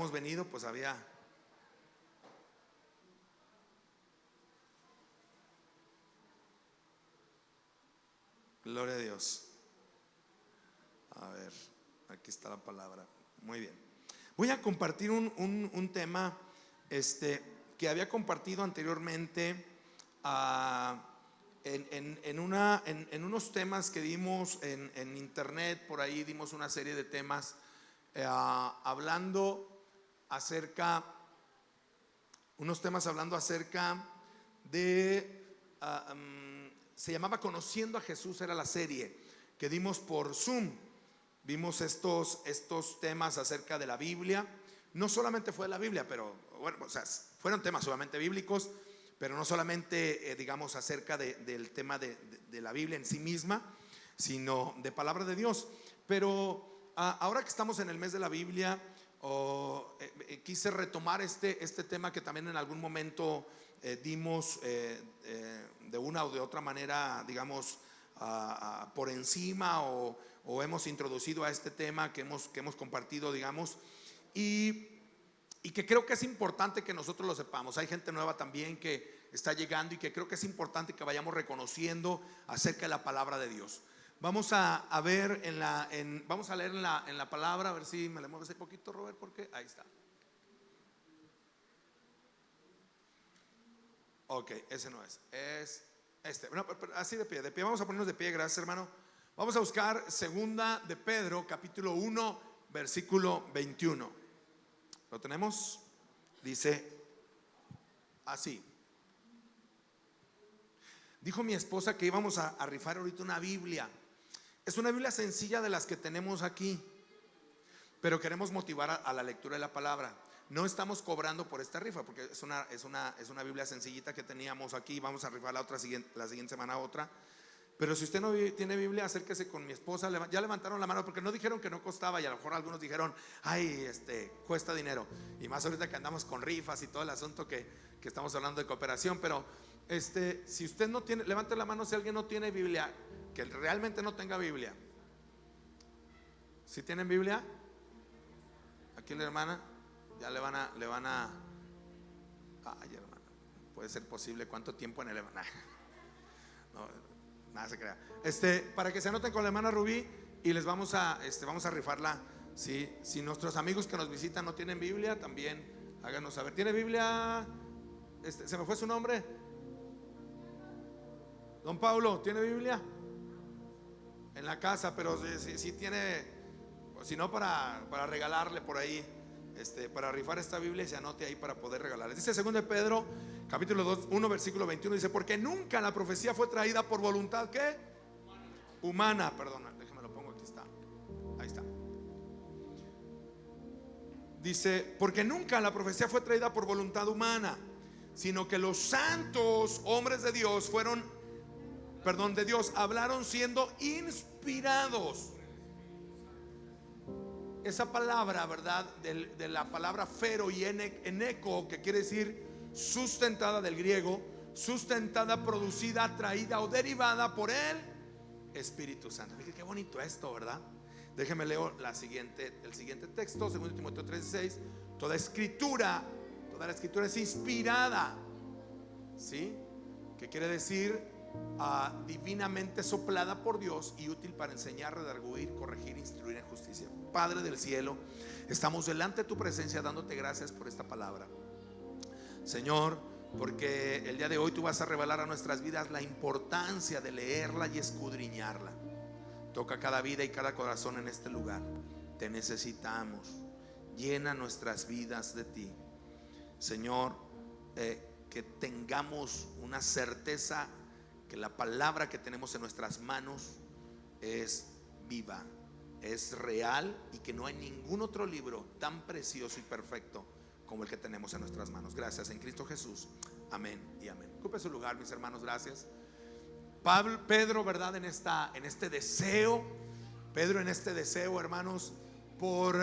habíamos venido, pues había... Gloria a Dios. A ver, aquí está la palabra. Muy bien. Voy a compartir un tema que había compartido anteriormente en unos temas que dimos en internet. Por ahí dimos una serie de temas hablando acerca de se llamaba Conociendo a Jesús, era la serie que dimos por Zoom. Vimos estos temas acerca de la Biblia. No solamente fue de la Biblia, pero bueno, o sea, fueron temas solamente bíblicos, pero no solamente digamos acerca del tema de la Biblia en sí misma, sino de palabra de Dios. Pero ahora que estamos en el mes de la Biblia, quise retomar este tema que también en algún momento dimos de una o de otra manera, digamos, por encima, o hemos introducido a este tema que hemos compartido, digamos, y que creo que es importante que nosotros lo sepamos. Hay gente nueva también que está llegando y que creo que es importante que vayamos reconociendo acerca de la palabra de Dios. Vamos a ver vamos a leer en la palabra, a ver si me le mueves un poquito, Robert, porque ahí está. Ok, ese no es este. No, así de pie, vamos a ponernos de pie, gracias, hermano. Vamos a buscar segunda de Pedro, capítulo 1, versículo 21. ¿Lo tenemos? Dice así: dijo mi esposa que íbamos a rifar ahorita una Biblia. Es una Biblia sencilla de las que tenemos aquí, pero queremos motivar a la lectura de la palabra. No estamos cobrando por esta rifa, porque es una Biblia sencillita que teníamos aquí. Vamos a rifar la siguiente semana otra. Pero si usted no tiene Biblia, acérquese con mi esposa. Ya levantaron la mano porque no dijeron que no costaba, y a lo mejor algunos dijeron, ay, cuesta dinero. Y más ahorita que andamos con rifas y todo el asunto que estamos hablando de cooperación. Pero si usted no tiene, levante la mano si alguien no tiene Biblia, que realmente no tenga Biblia. ¿Sí tienen Biblia? Aquí la hermana, ya le van a ay, hermana, puede ser posible. ¿Cuánto tiempo en el hermana? No, nada se crea. Para que se anoten con la hermana Rubí, y les vamos a rifarla. Si nuestros amigos que nos visitan no tienen Biblia, también háganos saber. ¿Tiene Biblia? ¿Se me fue su nombre? Don Paulo, ¿tiene Biblia? En la casa, pero si tiene, si no, para regalarle por ahí, para rifar esta Biblia, y se anote ahí para poder regalarles. Dice 2 de Pedro, capítulo 1, versículo 21, dice: porque nunca la profecía fue traída por voluntad, ¿qué? Humana, perdona, déjame lo pongo, aquí está. Ahí está. Dice: porque nunca la profecía fue traída por voluntad humana, sino que los santos hombres de Dios de Dios hablaron siendo inspirados. Esa palabra, ¿verdad? De la palabra fero y eneco, que quiere decir sustentada, del griego, sustentada, producida, traída o derivada por el Espíritu Santo. Fíjate qué bonito esto, ¿verdad? Déjeme leer el siguiente texto, 2 Timoteo 3:6. Toda la escritura es inspirada, ¿sí? ¿Qué quiere decir? Divinamente soplada por Dios y útil para enseñar, redarguir, corregir, instruir en justicia. Padre del cielo, estamos delante de tu presencia dándote gracias por esta palabra, Señor, porque el día de hoy tú vas a revelar a nuestras vidas la importancia de leerla y escudriñarla. Toca cada vida y cada corazón en este lugar. Te necesitamos. Llena nuestras vidas de ti, Señor. Que tengamos una certeza que la palabra que tenemos en nuestras manos es viva, es real, y que no hay ningún otro libro tan precioso y perfecto como el que tenemos en nuestras manos. Gracias en Cristo Jesús. Amén y amén. Ocupe su lugar, mis hermanos. Gracias. Pedro, ¿verdad? En este deseo, hermanos, por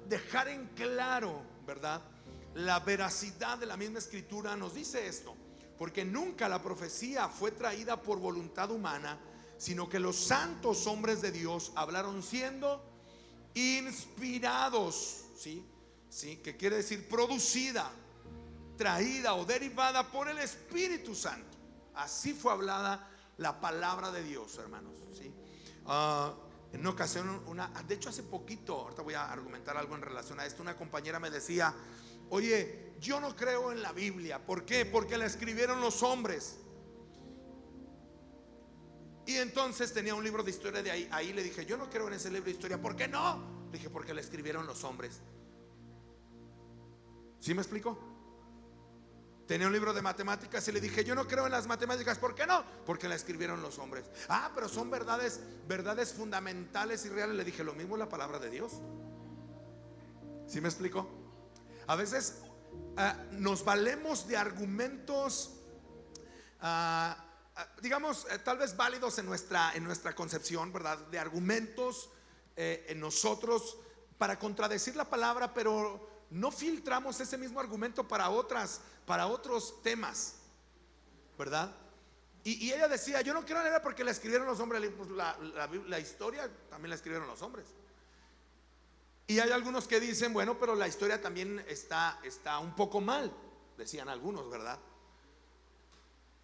dejar en claro, ¿verdad?, la veracidad de la misma escritura, nos dice esto: porque nunca la profecía fue traída por voluntad humana, sino que los santos hombres de Dios hablaron siendo inspirados, ¿sí? ¿Sí? Que quiere decir producida, traída o derivada por el Espíritu Santo. Así fue hablada la palabra de Dios, hermanos, ¿sí? En una ocasión, de hecho hace poquito, ahorita voy a argumentar algo en relación a esto, una compañera me decía: oye, yo no creo en la Biblia. ¿Por qué? Porque la escribieron los hombres. Y entonces tenía un libro de historia de ahí le dije: yo no creo en ese libro de historia. ¿Por qué no? Le dije: porque la escribieron los hombres. ¿Sí me explico? Tenía un libro de matemáticas y le dije: yo no creo en las matemáticas. ¿Por qué no? Porque la escribieron los hombres. Ah, pero son verdades fundamentales y reales. Le dije: lo mismo es la palabra de Dios. ¿Sí me explico? A veces nos valemos de argumentos, digamos, tal vez válidos en nuestra concepción, ¿verdad? De argumentos en nosotros para contradecir la palabra, pero no filtramos ese mismo argumento para otros temas, ¿verdad? Y ella decía: yo no quiero leer porque la escribieron los hombres. Pues la historia también la escribieron los hombres. Y hay algunos que dicen: bueno, pero la historia también está un poco mal, decían algunos, ¿verdad?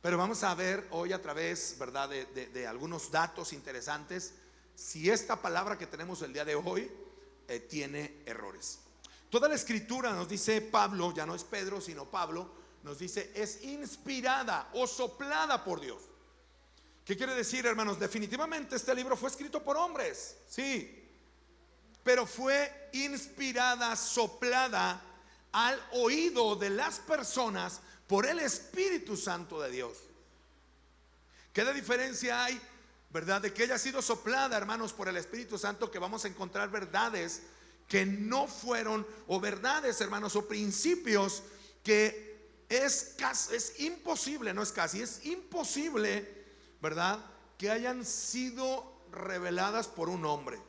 Pero vamos a ver hoy a través, ¿verdad?, de algunos datos interesantes, si esta palabra que tenemos el día de hoy tiene errores. Toda la escritura, nos dice Pablo, ya no es Pedro sino Pablo, nos dice: es inspirada o soplada por Dios. ¿Qué quiere decir, hermanos? Definitivamente este libro fue escrito por hombres, sí, pero fue inspirada, soplada al oído de las personas por el Espíritu Santo de Dios. ¿Qué de diferencia hay, verdad, de que haya sido soplada, hermanos, por el Espíritu Santo, que vamos a encontrar verdades que no fueron, o verdades, hermanos, o principios que es imposible, no es casi, es imposible, ¿verdad?, que hayan sido reveladas por un hombre?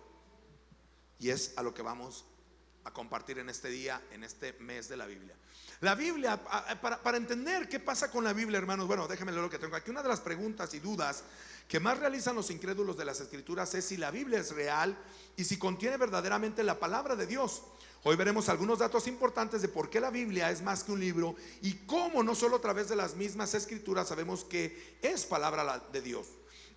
Y es a lo que vamos a compartir en este día, en este mes de la Biblia. La Biblia, para entender qué pasa con la Biblia, hermanos, bueno, déjenme leer lo que tengo aquí. Una de las preguntas y dudas que más realizan los incrédulos de las Escrituras es si la Biblia es real y si contiene verdaderamente la palabra de Dios. Hoy veremos algunos datos importantes de por qué la Biblia es más que un libro y cómo no solo a través de las mismas Escrituras sabemos que es palabra de Dios.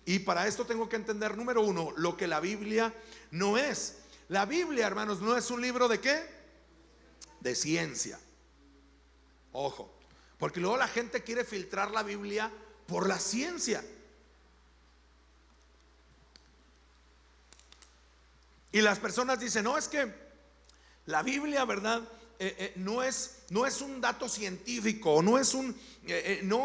Y para esto tengo que entender, número uno, lo que la Biblia no es. La Biblia, hermanos, no es un libro ¿de qué? De ciencia. Ojo, porque luego la gente quiere filtrar la Biblia por la ciencia. Y las personas dicen: no, es que la Biblia, ¿verdad?, no es un dato científico, no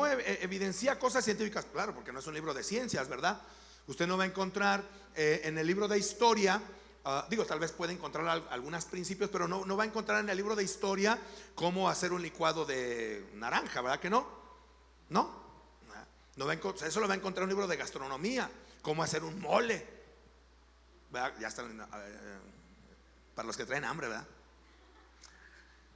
evidencia cosas científicas. Claro, porque no es un libro de ciencias, ¿verdad? Usted no va a encontrar en el libro de historia, tal vez puede encontrar algunos principios, pero no va a encontrar en el libro de historia cómo hacer un licuado de naranja, ¿verdad que no? No va a encontrar, eso lo va a encontrar en un libro de gastronomía, cómo hacer un mole, ¿verdad? Ya están, para los que traen hambre, ¿verdad?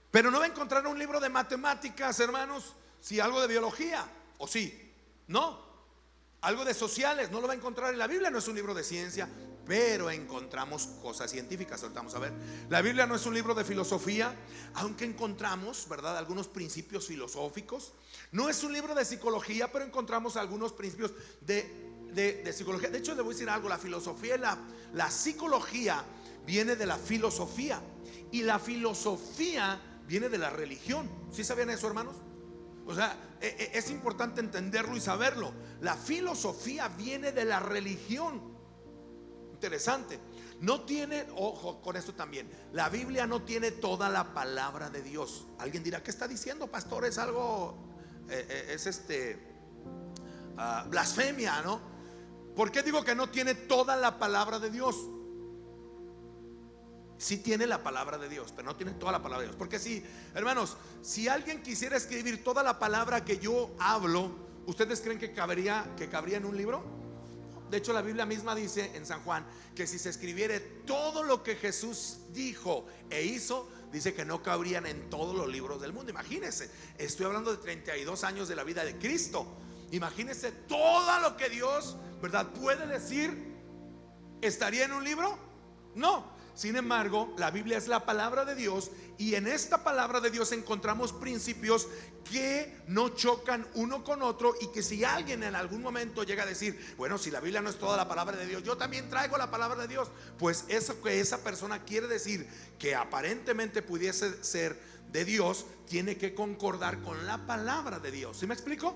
Pero no va a encontrar un libro de matemáticas, hermanos, si algo de biología, o sí, no, algo de sociales, no lo va a encontrar en la Biblia. No es un libro de ciencia, pero encontramos cosas científicas. Ahorita vamos a ver. La Biblia no es un libro de filosofía, aunque encontramos, ¿verdad?, algunos principios filosóficos. No es un libro de psicología, pero encontramos algunos principios de psicología. De hecho, le voy a decir algo: la filosofía y la psicología viene de la filosofía, y la filosofía viene de la religión. ¿Sí sabían eso, hermanos? O sea, es importante entenderlo y saberlo. La filosofía viene de la religión. Interesante. No tiene, ojo con esto también, la Biblia no tiene toda la palabra de Dios. Alguien dirá: ¿qué está diciendo, pastor? Es algo, blasfemia, ¿no? ¿Por qué digo que no tiene toda la palabra de Dios? Sí tiene la palabra de Dios, pero no tiene toda la palabra de Dios. Porque si, hermanos, si alguien quisiera escribir toda la palabra que yo hablo, ¿ustedes creen que cabría en un libro? De hecho, la Biblia misma dice en San Juan que si se escribiere todo lo que Jesús dijo e hizo, dice que no cabrían en todos los libros del mundo. Imagínense, estoy hablando de 32 años de la vida de Cristo. Imagínense todo lo que Dios, ¿verdad?, puede decir. ¿Estaría en un libro? No. Sin embargo, la Biblia es la palabra de Dios, y en esta palabra de Dios encontramos principios que no chocan uno con otro, y que si alguien en algún momento llega a decir, bueno, si la Biblia no es toda la palabra de Dios, yo también traigo la palabra de Dios, pues eso que esa persona quiere decir que aparentemente pudiese ser de Dios, tiene que concordar con la palabra de Dios. ¿Sí me explico?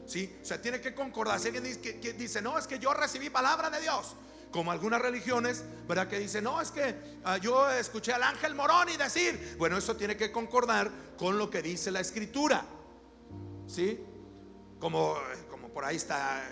¿Sí? O sea, tiene que concordar. Si alguien dice, que dice, no, es que yo recibí palabra de Dios, como algunas religiones, ¿verdad? Que dicen, no, es que yo escuché al ángel Moroni decir, bueno, eso tiene que concordar con lo que dice la escritura, ¿sí? Como por ahí está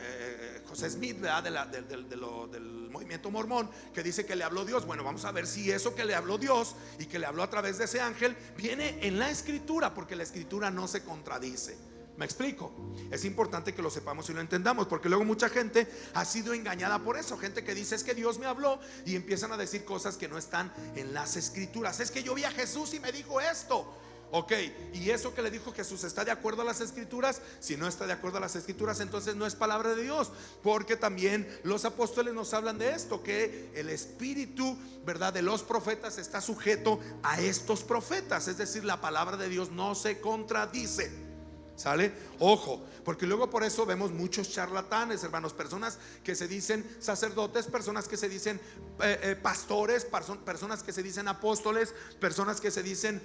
José Smith, ¿verdad? Del movimiento mormón, que dice que le habló Dios. Bueno, vamos a ver si eso que le habló Dios y que le habló a través de ese ángel viene en la escritura, porque la escritura no se contradice. ¿Me explico? Es importante que lo sepamos y lo entendamos, porque luego mucha gente ha sido engañada por eso. Gente que dice, es que Dios me habló, y empiezan a decir cosas que no están en las escrituras. Es que yo vi a Jesús y me dijo esto. Ok, y eso que le dijo Jesús, ¿está de acuerdo a las escrituras? Si no está de acuerdo a las escrituras, entonces no es palabra de Dios. Porque también los apóstoles nos hablan de esto, que el espíritu, ¿verdad?, de los profetas está sujeto a estos profetas. Es decir, la palabra de Dios no se contradice. ¿Sale? Ojo, porque luego por eso vemos muchos charlatanes, hermanos, personas que se dicen sacerdotes, personas que se dicen pastores, personas que se dicen apóstoles, personas que se dicen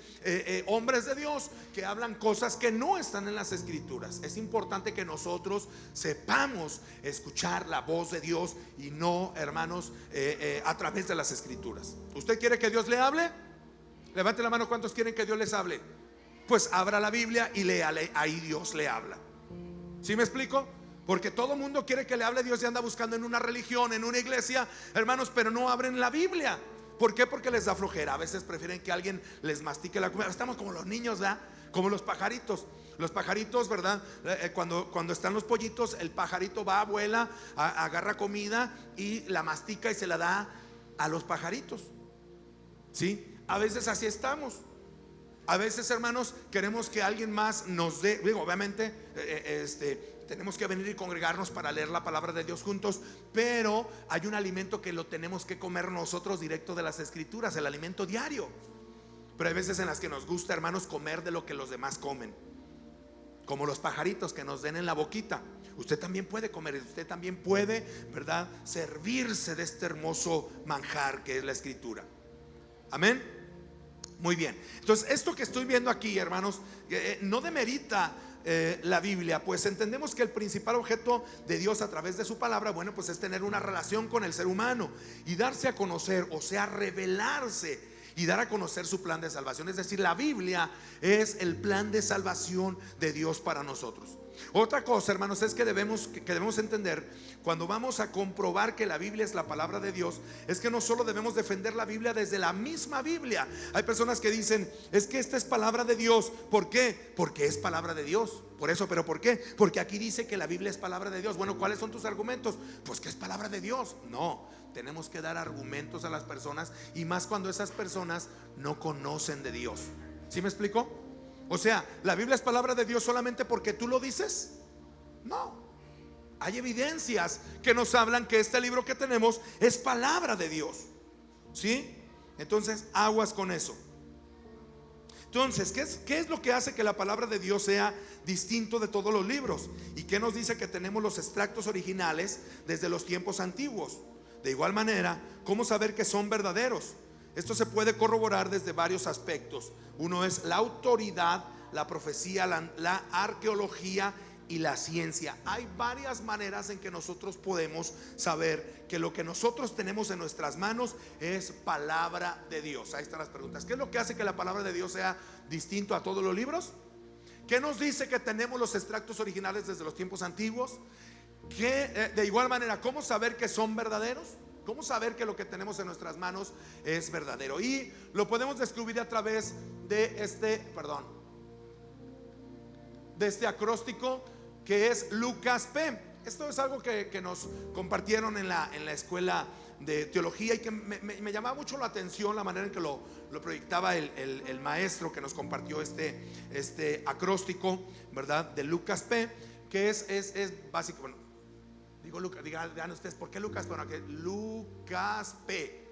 hombres de Dios, que hablan cosas que no están en las escrituras. Es importante que nosotros sepamos escuchar la voz de Dios, y no, hermanos, a través de las escrituras. ¿Usted quiere que Dios le hable? Levante la mano, ¿cuántos quieren que Dios les hable? Pues abra la Biblia y léale, ahí Dios le habla. ¿Sí me explico? Porque todo mundo quiere que le hable Dios y anda buscando en una religión, en una iglesia, hermanos, pero no abren la Biblia. ¿Por qué? Porque les da flojera. A veces prefieren que alguien les mastique la comida. Estamos como los niños, ¿verdad? Como los pajaritos. Los pajaritos, ¿verdad? Cuando están los pollitos, el pajarito va, vuela, agarra comida y la mastica y se la da a los pajaritos. ¿Sí? A veces así estamos. A veces, hermanos, queremos que alguien más nos dé. Digo, obviamente tenemos que venir y congregarnos para leer la palabra de Dios juntos, pero hay un alimento que lo tenemos que comer nosotros directo de las escrituras, el alimento diario. Pero hay veces en las que nos gusta, hermanos, comer de lo que los demás comen, como los pajaritos, que nos den en la boquita. Usted también puede comer, usted también puede, ¿verdad?, servirse de este hermoso manjar que es la escritura. Amén. Muy bien, entonces esto que estoy viendo aquí, hermanos, no demerita la Biblia, pues entendemos que el principal objeto de Dios a través de su palabra, bueno, pues es tener una relación con el ser humano y darse a conocer, o sea, revelarse y dar a conocer su plan de salvación. Es decir, la Biblia es el plan de salvación de Dios para nosotros. Otra cosa, hermanos, es que debemos entender, cuando vamos a comprobar que la Biblia es la palabra de Dios, es que no solo debemos defender la Biblia desde la misma Biblia. Hay personas que dicen, es que esta es palabra de Dios. ¿Por qué? Porque es palabra de Dios. Por eso, ¿pero por qué? Porque aquí dice que la Biblia es palabra de Dios. Bueno, ¿cuáles son tus argumentos? Pues que es palabra de Dios. No, tenemos que dar argumentos a las personas, y más cuando esas personas no conocen de Dios. ¿Sí me explico? O sea, ¿la Biblia es palabra de Dios solamente porque tú lo dices? No. Hay evidencias que nos hablan que este libro que tenemos es palabra de Dios. ¿Sí? Entonces, aguas con eso. Entonces, ¿qué es lo que hace que la palabra de Dios sea distinto de todos los libros? ¿Y qué nos dice que tenemos los extractos originales desde los tiempos antiguos? De igual manera, ¿cómo saber que son verdaderos? Esto se puede corroborar desde varios aspectos. Uno es la autoridad, la profecía, la arqueología y la ciencia. Hay varias maneras en que nosotros podemos saber que lo que nosotros tenemos en nuestras manos es palabra de Dios. Ahí están las preguntas. ¿Qué es lo que hace que la palabra de Dios sea distinto a todos los libros? ¿Qué nos dice que tenemos los extractos originales desde los tiempos antiguos? De igual manera, ¿cómo saber que son verdaderos? ¿Cómo saber que lo que tenemos en nuestras manos es verdadero? Y lo podemos descubrir a través de este acróstico que es Lucas P. Esto es algo que nos compartieron en la escuela de teología, y que me llamaba mucho la atención la manera en que lo proyectaba el maestro que nos compartió este acróstico, ¿verdad?, de Lucas P, que es básico. Bueno, digo Lucas, digan ustedes, ¿por qué Lucas? Bueno, que Lucas P.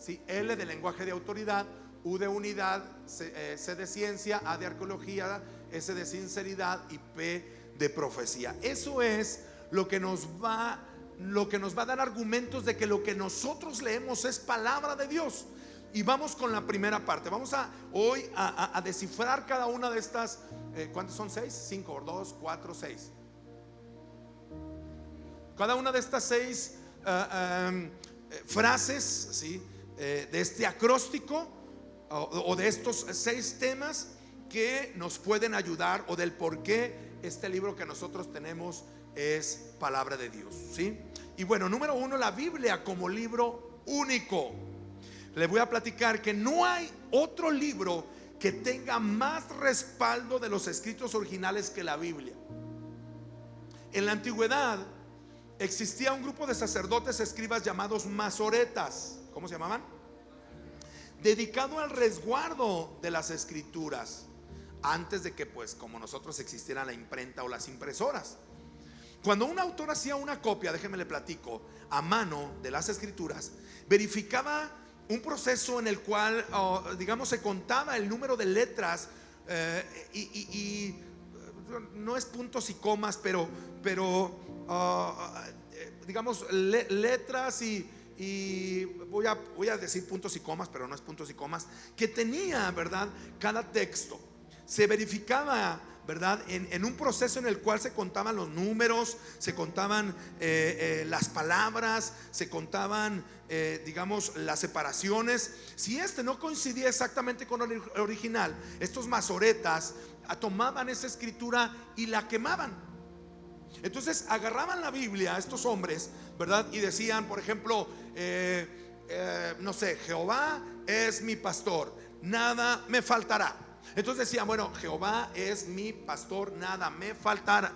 ¿sí? L de lenguaje de autoridad, U de unidad, C de ciencia, A de arqueología, S de sinceridad y P de profecía. Eso es lo que nos va a dar argumentos de que lo que nosotros leemos es palabra de Dios. Y vamos con la primera parte. Vamos hoy a descifrar cada una de estas. ¿Cuántas son? 6, 5, 2, 4, 6. Cada una de estas 6 frases, ¿sí? De este acróstico o de estos 6 temas que nos pueden ayudar, o del por qué este libro que nosotros tenemos es palabra de Dios, ¿sí? Y bueno, número 1, la Biblia como libro único. Le voy a platicar que no hay otro libro que tenga más respaldo de los escritos originales que la Biblia. En la antigüedad existía un grupo de sacerdotes escribas llamados masoretas. ¿Cómo se llamaban? Dedicado al resguardo de las escrituras, antes de que, pues, como nosotros, existiera la imprenta o las impresoras. Cuando un autor hacía una copia, déjenme le platico, a mano de las escrituras, verificaba un proceso en el cual, digamos, se contaba el número de letras, y no es puntos y comas, pero digamos, letras y voy a decir puntos y comas, pero no es puntos y comas, que tenía, ¿verdad?, cada texto. Se verificaba, ¿verdad?, en un proceso en el cual se contaban los números, se contaban las palabras, se contaban, digamos, las separaciones. Si no coincidía exactamente con el original, estos masoretas tomaban esa escritura y la quemaban. Entonces agarraban la Biblia estos hombres, ¿verdad?, y decían, por ejemplo, no sé, Jehová es mi pastor, nada me faltará. Entonces decían, bueno, Jehová es mi pastor, nada me faltará.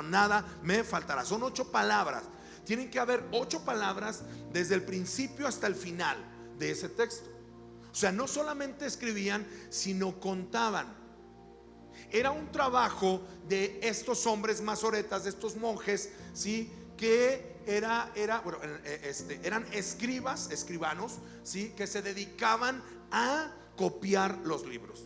Nada me faltará. Son 8 palabras. Tienen que haber 8 palabras desde el principio hasta el final de ese texto. O sea, no solamente escribían, sino contaban. Era un trabajo de estos hombres masoretas, de estos monjes, ¿sí?, que eran escribanos, ¿sí?, que se dedicaban a copiar los libros.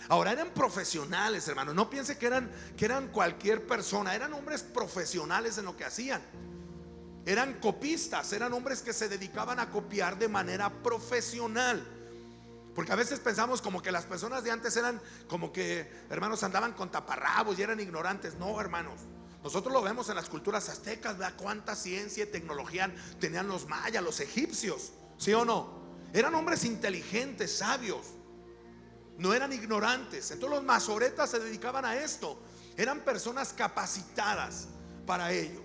Ahora, eran profesionales, hermano. No piense que eran cualquier persona. Eran hombres profesionales en lo que hacían. Eran copistas, eran hombres que se dedicaban a copiar de manera profesional. Porque a veces pensamos como que las personas de antes eran como que, hermanos, andaban con taparrabos y eran ignorantes. No, hermanos, nosotros lo vemos en las culturas aztecas, ¿verdad? Cuánta ciencia y tecnología tenían los mayas, los egipcios, ¿sí o no? Eran hombres inteligentes, sabios, no eran ignorantes. Entonces los masoretas se dedicaban a esto. Eran personas capacitadas para ello.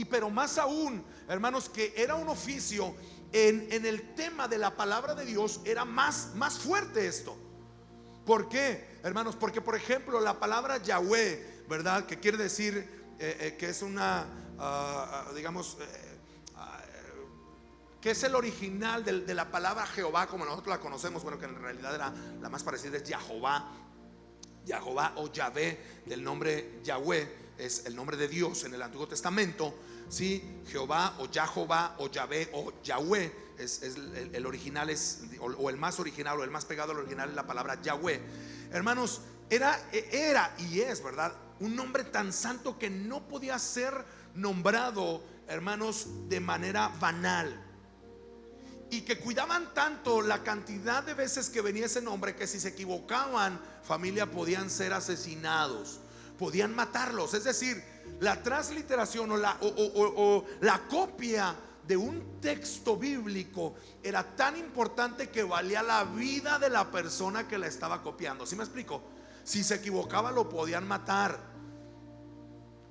Pero más aún, hermanos, que era un oficio en el tema de la palabra de Dios. Era más fuerte esto. ¿Por qué, hermanos? Porque, por ejemplo, la palabra Yahweh, ¿verdad?, que quiere decir que es una digamos, que es el original de la palabra Jehová, como nosotros la conocemos. Bueno, que en realidad era la más parecida, es Jehová o Yahvé. Del nombre Yahweh es el nombre de Dios en el Antiguo Testamento, ¿sí? Jehová o Yahová o Yahvé o Yahweh es el original, o el más original, o el más pegado al original, es la palabra Yahweh. Hermanos, era y es, ¿verdad?, un nombre tan santo que no podía ser nombrado, hermanos, de manera banal. Y que cuidaban tanto la cantidad de veces que venía ese nombre, que si se equivocaban, familia, podían ser asesinados, podían matarlos. Es decir, la transliteración o la copia de un texto bíblico era tan importante que valía la vida de la persona que la estaba copiando. ¿Sí me explico? Si se equivocaba, lo podían matar.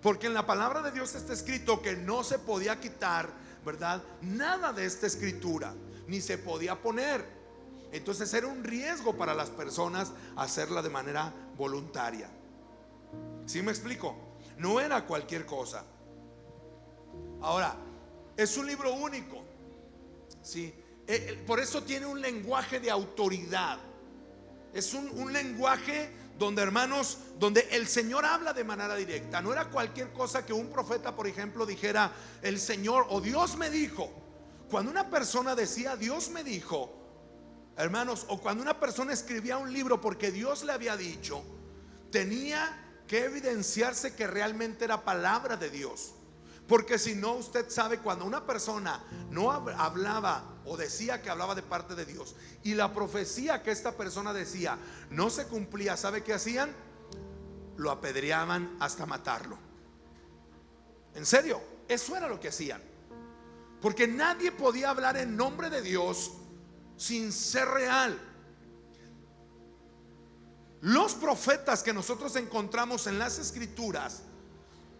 Porque en la palabra de Dios está escrito que no se podía quitar, ¿verdad?, nada de esta escritura, ni se podía poner. Entonces era un riesgo para las personas hacerla de manera voluntaria. ¿Sí me explico? No era cualquier cosa. Ahora, es un libro único, ¿sí? Por eso tiene un lenguaje de autoridad. Es un lenguaje donde, hermanos, donde el Señor habla de manera directa. No era cualquier cosa que un profeta, por ejemplo, dijera: el Señor o Dios me dijo. Cuando una persona decía Dios me dijo, hermanos, o cuando una persona escribía un libro porque Dios le había dicho, tenía que evidenciarse que realmente era palabra de Dios. Porque si no, usted sabe, cuando una persona no hablaba o decía que hablaba de parte de Dios y la profecía que esta persona decía no se cumplía, ¿sabe qué hacían? Lo apedreaban hasta matarlo. En serio, eso era lo que hacían. Porque nadie podía hablar en nombre de Dios sin ser real. Los profetas que nosotros encontramos en las escrituras,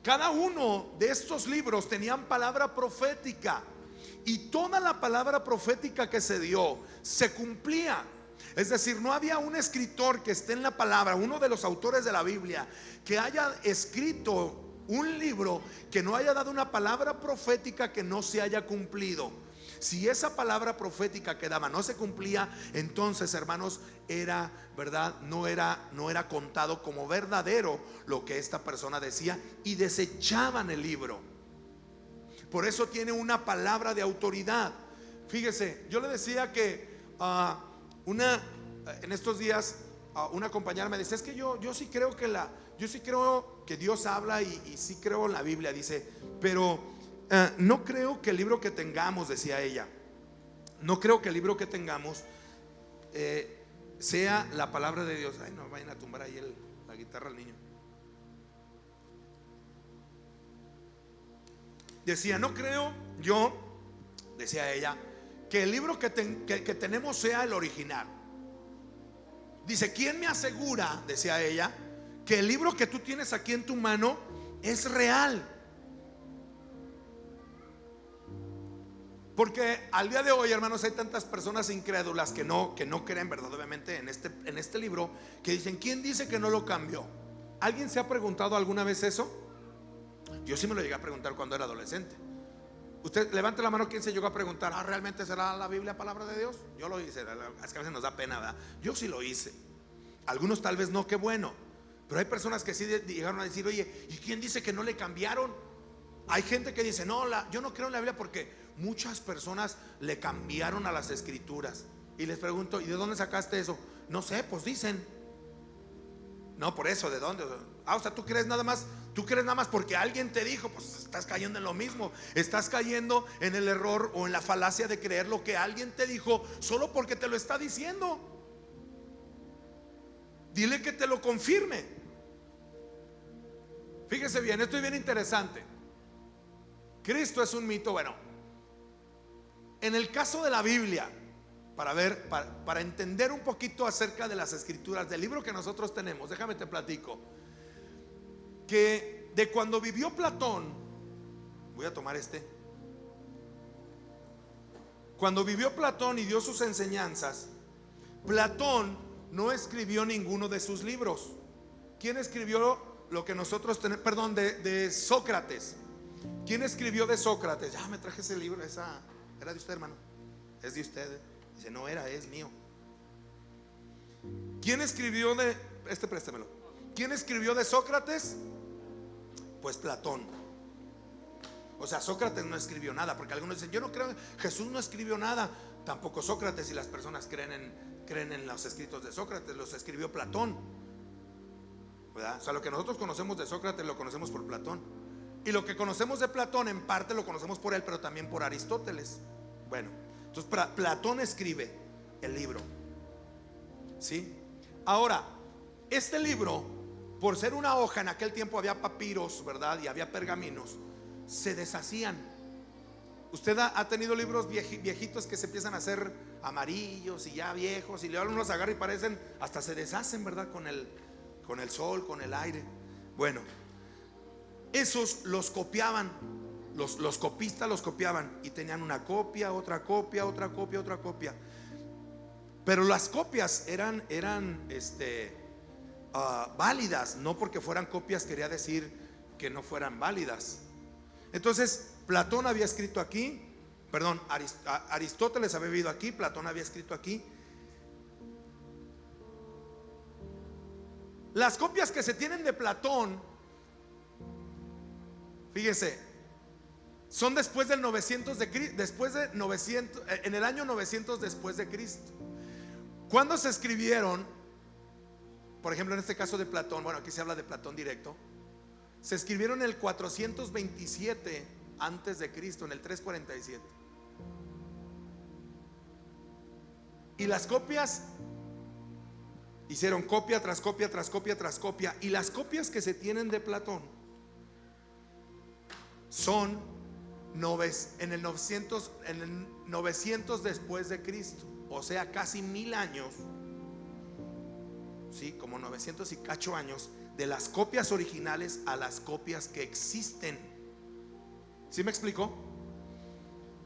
cada uno de estos libros tenían palabra profética, y toda la palabra profética que se dio se cumplía. Es decir, no había un escritor que esté en la palabra, uno de los autores de la Biblia, que haya escrito un libro que no haya dado una palabra profética que no se haya cumplido. Si esa palabra profética que daba no se cumplía, entonces, hermanos, era verdad, no era contado como verdadero lo que esta persona decía, y desechaban el libro. Por eso tiene una palabra de autoridad. Fíjese, yo le decía que en estos días una compañera me dice: es que yo sí creo que Dios habla, y sí creo en la Biblia, dice, pero no creo que el libro que tengamos, decía ella, no creo que el libro que tengamos sea la palabra de Dios. Ay, no vayan a tumbar ahí la guitarra al niño. Decía: no creo yo, decía ella, que el libro que tenemos sea el original. Dice: ¿quién me asegura, decía ella, que el libro que tú tienes aquí en tu mano es real? Porque al día de hoy, hermanos, hay tantas personas incrédulas que no creen verdaderamente en este libro, que dicen: ¿quién dice que no lo cambió? ¿Alguien se ha preguntado alguna vez eso? Yo sí me lo llegué a preguntar cuando era adolescente. Usted levante la mano, ¿quién se llegó a preguntar: ¿realmente será la Biblia palabra de Dios? Yo lo hice. Es que a veces nos da pena, ¿verdad? Yo sí lo hice. Algunos tal vez no, qué bueno. Pero hay personas que sí llegaron a decir: oye, ¿y quién dice que no le cambiaron? Hay gente que dice: no, yo no creo en la Biblia porque muchas personas le cambiaron a las escrituras. Y les pregunto: ¿y de dónde sacaste eso? No sé, pues dicen. No, por eso, ¿de dónde? O sea, tú crees nada más porque alguien te dijo. Pues estás cayendo en lo mismo. Estás cayendo en el error o en la falacia de creer lo que alguien te dijo solo porque te lo está diciendo. Dile que te lo confirme. Fíjese bien, esto es bien interesante. Cristo es un mito. Bueno, en el caso de la Biblia, para entender un poquito acerca de las escrituras, del libro que nosotros tenemos, déjame te platico que de cuando vivió Platón, voy a tomar cuando vivió Platón y dio sus enseñanzas, Platón no escribió ninguno de sus libros. ¿Quién escribió lo que nosotros tenemos? Perdón, de Sócrates. ¿Quién escribió de Sócrates? Ya me traje ese libro. Esa era de usted, hermano. Es de usted. Dice: no era, es mío. ¿Quién escribió préstemelo? ¿Quién escribió de Sócrates? Pues Platón. O sea, Sócrates no escribió nada, porque algunos dicen: yo no creo, Jesús no escribió nada. Tampoco Sócrates, y las personas creen en los escritos de Sócrates. Los escribió Platón, ¿verdad? O sea, lo que nosotros conocemos de Sócrates lo conocemos por Platón, y lo que conocemos de Platón en parte lo conocemos por él, pero también por Aristóteles. Bueno, entonces Platón escribe el libro, ¿sí? Ahora, este libro, por ser una hoja, en aquel tiempo había papiros, ¿verdad? Y había pergaminos, se deshacían. Usted ha tenido libros viejitos que se empiezan a hacer amarillos y ya viejos, y luego uno los agarra y parecen, hasta se deshacen, ¿verdad? Con el sol, con el aire. Bueno, esos los copiaban. Los copistas los copiaban y tenían una copia, otra copia, otra copia, otra copia. Pero las copias eran válidas. No porque fueran copias quería decir que no fueran válidas. Entonces Platón había escrito aquí, perdón, Aristóteles había vivido aquí, Platón había escrito aquí. Las copias que se tienen de Platón, fíjese, son después del 900 de Cristo, después de 900, en el año 900 después de Cristo. ¿Cuándo se escribieron? Por ejemplo, en este caso de Platón, bueno, aquí se habla de Platón directo. Se escribieron en el 427 antes de Cristo, en el 347. Y las copias hicieron copia tras copia tras copia tras copia. Y las copias que se tienen de Platón son en el 900 después de Cristo. O sea, casi 1000 años. Sí, como 900 y cacho años de las copias originales a las copias que existen. ¿Sí me explico?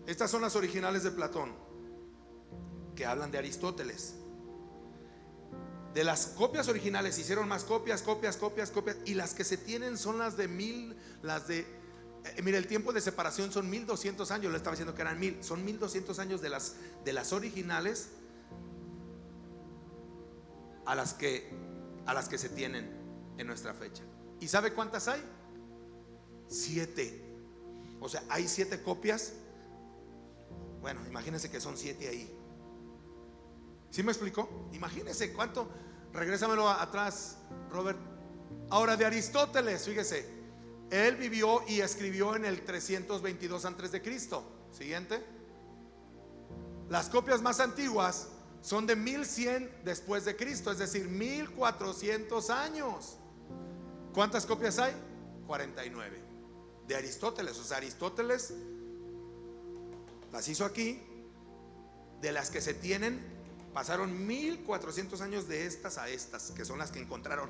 Estas son las originales de Platón, que hablan de Aristóteles. De las copias originales hicieron más copias, y las que se tienen son las de 1000, mira, el tiempo de separación son 1200 años. Le estaba diciendo que eran 1000, son 1200 años de las originales a las que se tienen en nuestra fecha. ¿Y sabe cuántas hay? 7. O sea, hay 7 copias. Bueno, imagínense que son 7 ahí. ¿Sí me explicó? Imagínense cuánto. Regrésamelo atrás, Robert. Ahora, de Aristóteles, fíjese, él vivió y escribió en el 322 antes de Cristo. Siguiente. Las copias más antiguas son de 1100 después de Cristo, es decir, 1400 años. ¿Cuántas copias hay? 49 de Aristóteles. O sea, Aristóteles las hizo aquí. De las que se tienen, pasaron 1400 años de estas a estas, que son las que encontraron.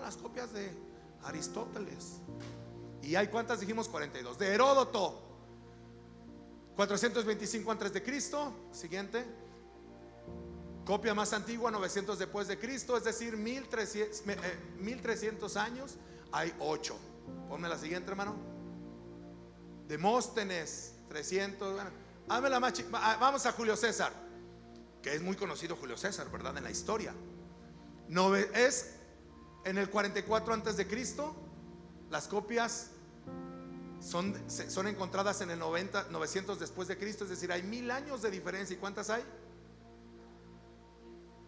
Las copias de Aristóteles. ¿Y hay cuántas? Dijimos 42. De Heródoto, 425 antes de Cristo. Siguiente. Copia más antigua, 900 después de Cristo, es decir, 1300 años. Hay 8. Ponme la siguiente, hermano. Demóstenes, 300. Bueno, vamos a Julio César, que es muy conocido Julio César, ¿verdad? En la historia. Es en el 44 antes de Cristo. Las copias son encontradas en el 900 después de Cristo, es decir, hay 1000 años de diferencia. ¿Y cuántas hay?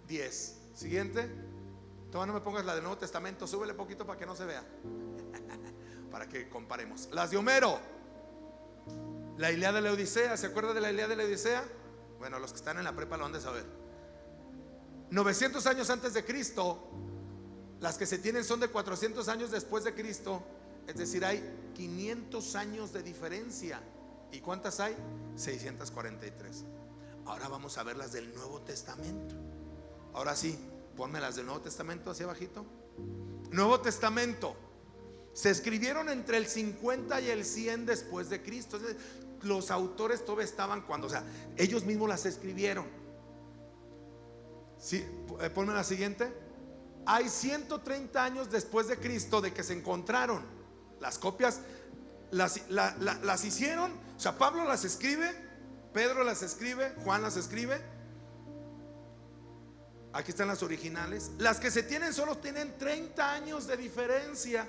10. Siguiente. Todavía no me pongas la del Nuevo Testamento, súbele poquito para que no se vea. Para que comparemos. Las de Homero, la Ilíada de la Odisea. ¿Se acuerda de la Ilíada de la Odisea? Bueno, los que están en la prepa lo han de saber. 900 años antes de Cristo. Las que se tienen son de 400 años después de Cristo, es decir, hay 500 años de diferencia. ¿Y cuántas hay? 643. Ahora vamos a ver las del Nuevo Testamento. Ahora sí, ponme las del Nuevo Testamento hacia abajito. Nuevo Testamento. Se escribieron entre el 50 y el 100 después de Cristo. Los autores todavía estaban cuando, o sea, ellos mismos las escribieron. Sí, ponme la siguiente. Hay 130 años después de Cristo de que se encontraron las copias. Las hicieron, o sea, Pablo las escribe, Pedro las escribe, Juan las escribe. Aquí están las originales. Las que se tienen solo tienen 30 años de diferencia.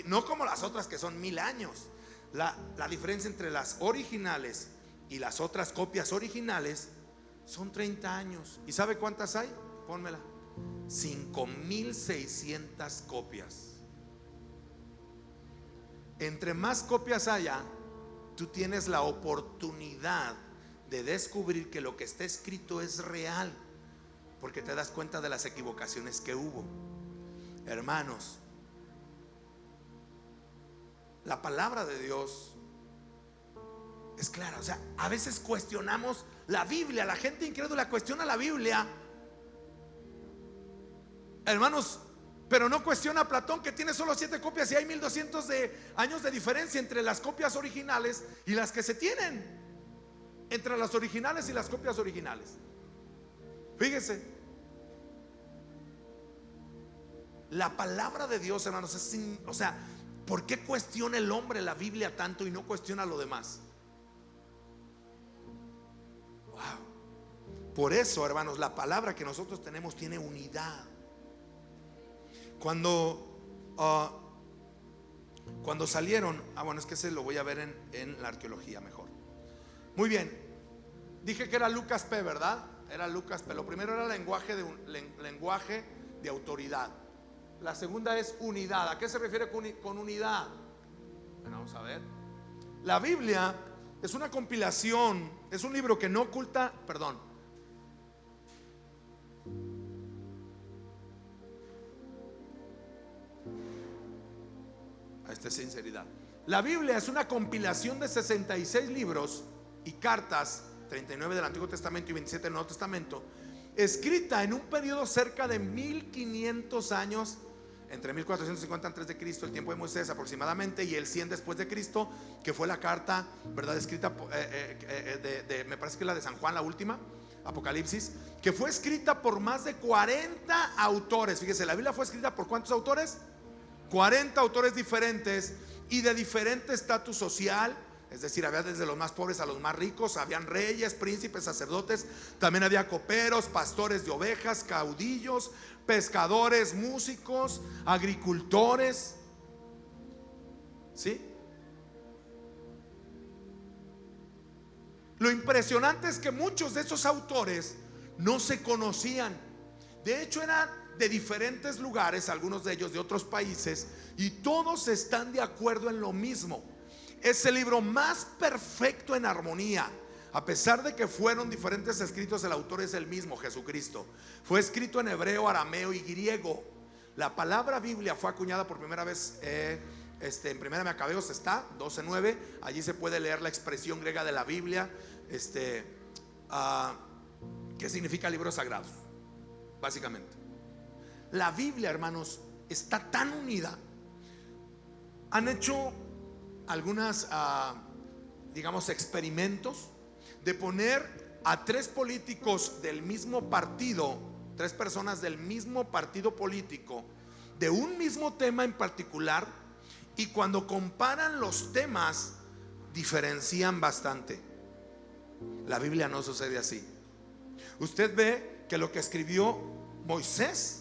No como las otras que son 1000 años. La diferencia entre las originales y las otras copias originales son 30 años. ¿Y sabe cuántas hay? Pónmela. 5600 copias. Entre más copias haya, tú tienes la oportunidad de descubrir que lo que está escrito es real, porque te das cuenta de las equivocaciones que hubo. Hermanos, la palabra de Dios es clara. O sea, a veces cuestionamos la Biblia. La gente incrédula cuestiona la Biblia, hermanos, pero no cuestiona a Platón, que tiene solo 7 copias y hay 1200 años de diferencia entre las copias originales y las que se tienen. Entre las originales y las copias originales. Fíjese, la palabra de Dios, hermanos, o sea, ¿por qué cuestiona el hombre la Biblia tanto y no cuestiona lo demás? Wow. Por eso, hermanos, la palabra que nosotros tenemos tiene unidad. Cuando Cuando salieron, bueno, es que ese lo voy a ver en la arqueología mejor. Muy bien, dije que era Lucas P, ¿verdad? Era Lucas P. Lo primero era lenguaje de autoridad. La segunda es unidad. ¿A qué se refiere con unidad? Bueno, vamos a ver. La Biblia es una compilación, es un libro que no oculta, perdón. Esta es sinceridad. La Biblia es una compilación de 66 libros y cartas, 39 del Antiguo Testamento y 27 del Nuevo Testamento, escrita en un periodo cerca de 1500 años, entre 1450 antes de Cristo, el tiempo de Moisés aproximadamente, y el 100 después de Cristo, que fue la carta, ¿verdad?, escrita me parece que la de San Juan, la última, Apocalipsis, que fue escrita por más de 40 autores. Fíjese, la Biblia fue escrita por ¿cuántos autores? 40 autores diferentes y de diferente estatus social. Es decir, había desde los más pobres a los más ricos. Habían reyes, príncipes, sacerdotes. También había coperos, pastores de ovejas, caudillos, pescadores, músicos, agricultores. ¿Sí? Lo impresionante es que muchos de esos autores no se conocían. De hecho, eran de diferentes lugares, algunos de ellos de otros países, y todos están de acuerdo en lo mismo. Es el libro más perfecto en armonía. A pesar de que fueron diferentes escritos, el autor es el mismo, Jesucristo. Fue escrito en hebreo, arameo y griego. La palabra Biblia fue acuñada por primera vez en Primera Macabeos, está 12:9. Allí se puede leer la expresión griega de la Biblia, que significa libros sagrados, básicamente. La Biblia, hermanos, está tan unida. Han hecho algunas, digamos, experimentos de poner a tres políticos del mismo partido, tres personas del mismo partido político, de un mismo tema en particular, y cuando comparan los temas, diferencian bastante. La Biblia no sucede así. Usted ve que lo que escribió Moisés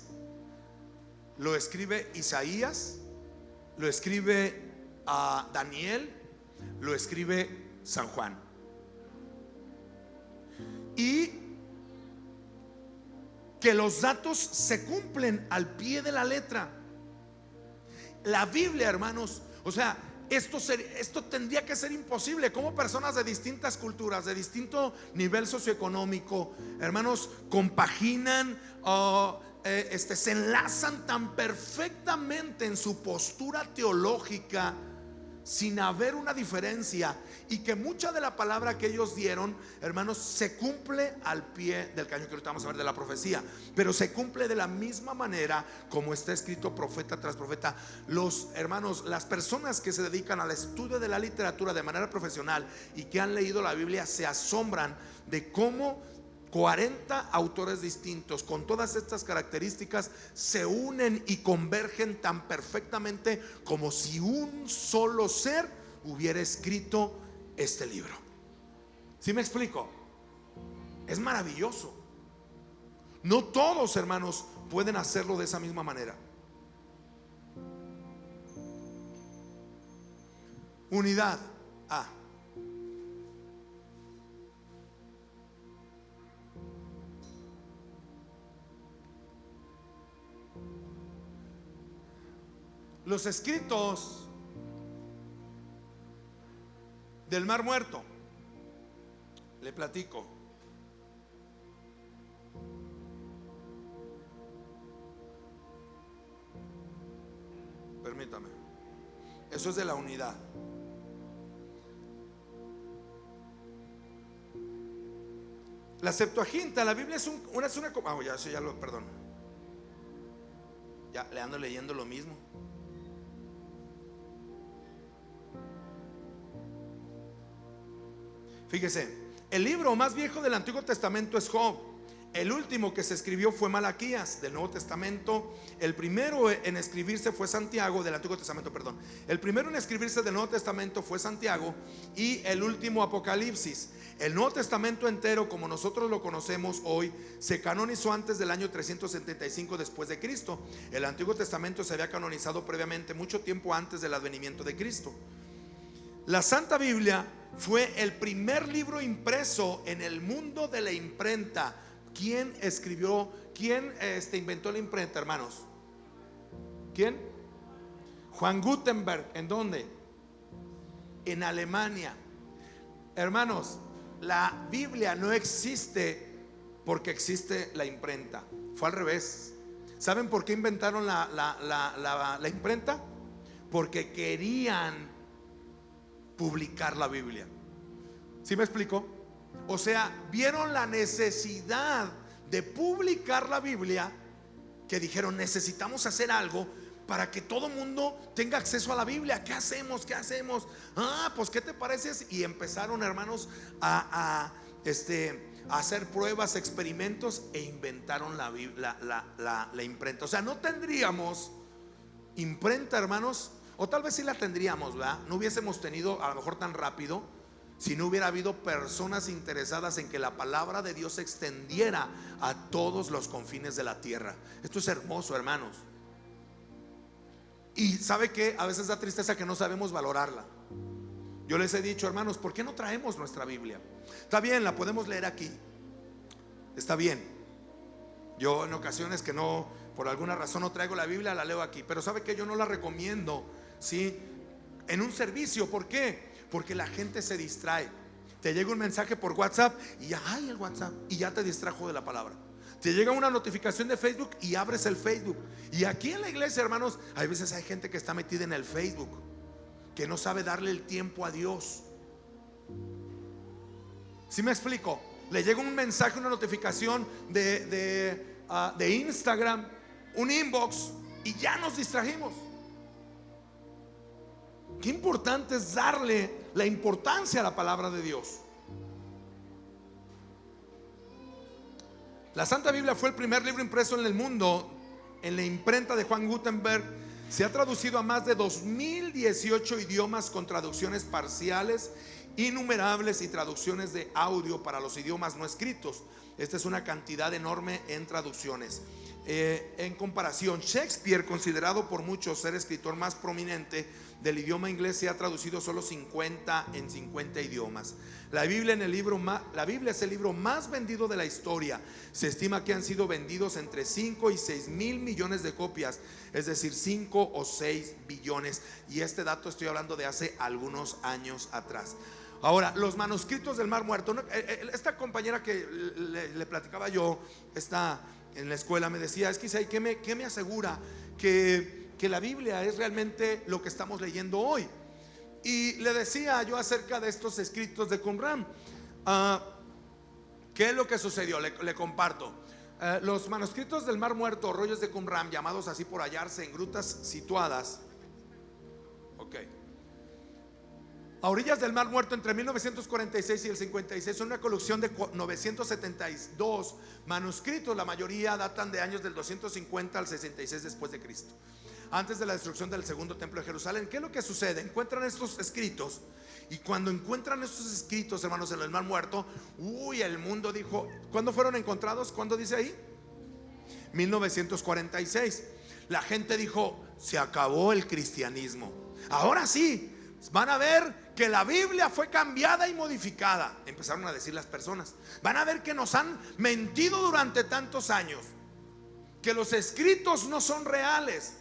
lo escribe Isaías, lo escribe Daniel, lo escribe San Juan. Y que los datos se cumplen al pie de la letra. La Biblia, hermanos, o sea, esto tendría que ser imposible. Como personas de distintas culturas, de distinto nivel socioeconómico, hermanos, compaginan, se enlazan tan perfectamente en su postura teológica, sin haber una diferencia, y que mucha de la palabra que ellos dieron, hermanos, se cumple al pie del cañón, que ahorita vamos a ver de la profecía, pero se cumple de la misma manera como está escrito profeta tras profeta. Los hermanos, las personas que se dedican al estudio de la literatura de manera profesional y que han leído la Biblia se asombran de cómo 40 autores distintos con todas estas características se unen y convergen tan perfectamente como si un solo ser hubiera escrito este libro. ¿Sí me explico? Es maravilloso. No todos, hermanos, pueden hacerlo de esa misma manera. Unidad. Los escritos del Mar Muerto, le platico. Permítame. Eso es de la unidad. La Septuaginta, la Biblia es una perdón. Ya le ando leyendo lo mismo. Fíjese, el libro más viejo del Antiguo Testamento es Job. El último que se escribió fue Malaquías del Nuevo Testamento. El primero en escribirse fue Santiago, del Antiguo Testamento, perdón. El primero en escribirse del Nuevo Testamento fue Santiago, y el último Apocalipsis. El Nuevo Testamento entero, como nosotros lo conocemos hoy, se canonizó antes del año 375 después de Cristo. El Antiguo Testamento se había canonizado previamente, mucho tiempo antes del advenimiento de Cristo. La Santa Biblia fue el primer libro impreso en el mundo de la imprenta. ¿Quién inventó la imprenta, hermanos? ¿Quién? Juan Gutenberg. ¿En dónde? En Alemania. Hermanos, la Biblia no existe porque existe la imprenta. Fue al revés. ¿Saben por qué inventaron la imprenta? Porque querían publicar la Biblia. ¿Sí me explico? O sea, vieron la necesidad de publicar la Biblia, que dijeron: necesitamos hacer algo para que todo mundo tenga acceso a la Biblia. ¿Qué hacemos? ¿Qué hacemos? Pues ¿qué te parece? Y empezaron, hermanos, a hacer pruebas, experimentos, e inventaron la imprenta. O sea, no tendríamos imprenta, hermanos, o tal vez sí la tendríamos, ¿verdad? No hubiésemos tenido a lo mejor tan rápido, si no hubiera habido personas interesadas en que la palabra de Dios se extendiera a todos los confines de la tierra. Esto es hermoso, hermanos. Y ¿sabe qué? A veces da tristeza que no sabemos valorarla. Yo les he dicho: hermanos, ¿por qué no traemos nuestra Biblia? Está bien, la podemos leer aquí, está bien. Yo en ocasiones que no, por alguna razón no traigo la Biblia, la leo aquí. Pero ¿sabe qué? Yo no la recomiendo, ¿sí?, en un servicio. ¿Por qué? Porque la gente se distrae. Te llega un mensaje por WhatsApp y ya, ay, el WhatsApp, y ya te distrajo de la palabra. Te llega una notificación de Facebook y abres el Facebook. Y aquí en la iglesia, hermanos, hay veces hay gente que está metida en el Facebook, que no sabe darle el tiempo a Dios. ¿Sí me explico? Le llega un mensaje, una notificación de Instagram, un inbox, y ya nos distrajimos. Qué importante es darle la importancia a la palabra de Dios. La Santa Biblia fue el primer libro impreso en el mundo en la imprenta de Juan Gutenberg. Se ha traducido a más de 2018 idiomas, con traducciones parciales, innumerables, y traducciones de audio para los idiomas no escritos. Esta es una cantidad enorme en traducciones. En comparación, Shakespeare, considerado por muchos ser el escritor más prominente del idioma inglés, se ha traducido solo 50 idiomas. La Biblia es el libro más vendido de la historia. Se estima que han sido vendidos entre 5 y 6 mil millones de copias, es decir, 5 o 6 billones. Y este dato estoy hablando de hace algunos años atrás. Ahora, los manuscritos del Mar Muerto. Esta compañera que le platicaba yo, está en la escuela, me decía: es que ¿qué me asegura que la Biblia es realmente lo que estamos leyendo hoy? Y le decía yo acerca de estos escritos de Qumran. ¿Qué es lo que sucedió? Le comparto. Los manuscritos del Mar Muerto, rollos de Qumran, llamados así por hallarse en grutas situadas a orillas del Mar Muerto entre 1946 y el 56, son una colección de 972 manuscritos. La mayoría datan de años del 250 al 66 después de Cristo, antes de la destrucción del segundo templo de Jerusalén. ¿Qué es lo que sucede? Encuentran estos escritos, y cuando encuentran estos escritos, hermanos, en el Mar Muerto, el mundo dijo: ¿cuándo fueron encontrados? ¿Cuándo dice ahí? 1946. La gente dijo: se acabó el cristianismo. Ahora sí, van a ver que la Biblia fue cambiada y modificada. Empezaron a decir las personas: van a ver que nos han mentido durante tantos años, que los escritos no son reales,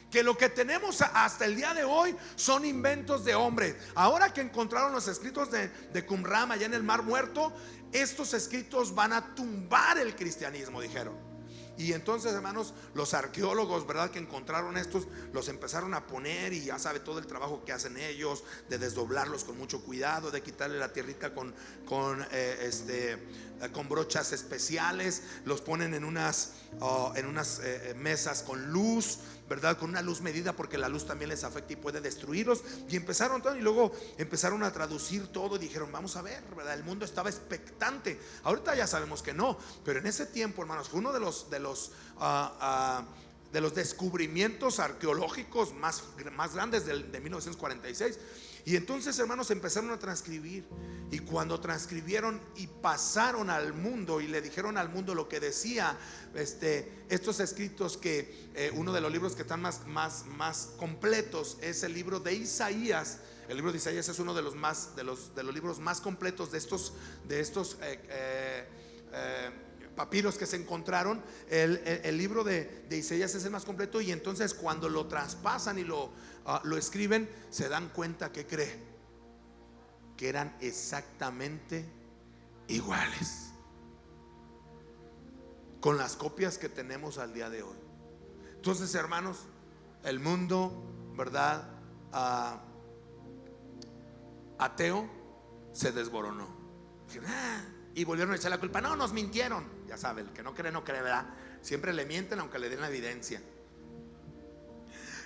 que lo que tenemos hasta el día de hoy son inventos de hombres. Ahora que encontraron los escritos de Qumran allá en el Mar Muerto, estos escritos van a tumbar el cristianismo, dijeron. Y entonces, hermanos, los arqueólogos, ¿verdad?, que encontraron estos, los empezaron a poner, y ya sabe todo el trabajo que hacen ellos, de desdoblarlos con mucho cuidado, de quitarle la tierrita con brochas especiales. Los ponen en unas mesas con luz, ¿verdad? Con una luz medida, porque la luz también les afecta y puede destruirlos. Y empezaron todo, y luego empezaron a traducir todo y dijeron, vamos a ver, ¿verdad? El mundo estaba expectante. Ahorita ya sabemos que no, pero en ese tiempo, hermanos, fue uno de los descubrimientos arqueológicos más grandes de 1946. Y entonces, hermanos, empezaron a transcribir. Y cuando transcribieron y pasaron al mundo y le dijeron al mundo lo que decía estos escritos, que uno de los libros que están más completos es el libro de Isaías. El libro de Isaías es uno de los libros más completos de estos papiros que se encontraron. El libro de Isaías es el más completo. Y entonces, cuando lo traspasan y lo escriben, se dan cuenta que eran exactamente iguales con las copias que tenemos al día de hoy. Entonces, hermanos, el mundo, ¿verdad?, ateo se desboronó. Y volvieron a echar la culpa. No, nos mintieron. Ya sabe, el que no cree, no cree, ¿verdad? Siempre le mienten aunque le den la evidencia.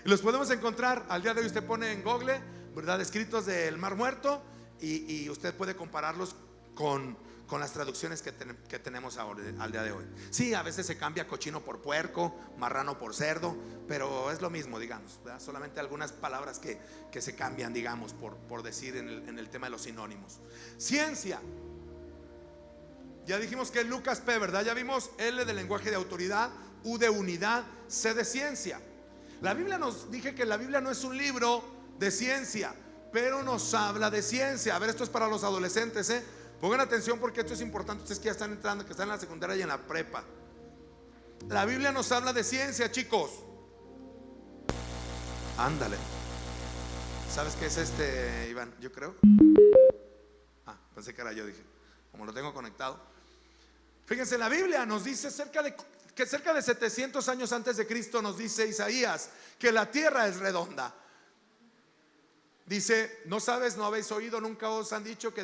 Y los podemos encontrar al día de hoy. Usted pone en Google, ¿verdad?, escritos del Mar Muerto, y usted puede compararlos con las traducciones que tenemos ahora, al día de hoy. Sí, a veces se cambia cochino por puerco, marrano por cerdo, pero es lo mismo, digamos, ¿verdad? Solamente algunas palabras que se cambian, digamos, por decir en el tema de los sinónimos. Ciencia. Ya dijimos que Lucas P, ¿verdad? Ya vimos L de lenguaje de autoridad, U de unidad, C de ciencia. La Biblia dije que la Biblia no es un libro de ciencia, pero nos habla de ciencia. A ver, esto es para los adolescentes, pongan atención, porque esto es importante. Ustedes que ya están entrando, que están en la secundaria y en la prepa. La Biblia nos habla de ciencia, chicos. Ándale. ¿Sabes qué es Iván? Yo creo. Pensé que era yo, dije, como lo tengo conectado. Fíjense, la Biblia nos dice que cerca de 700 años antes de Cristo, nos dice Isaías que la tierra es redonda. Dice, no sabes, no habéis oído, nunca os han dicho que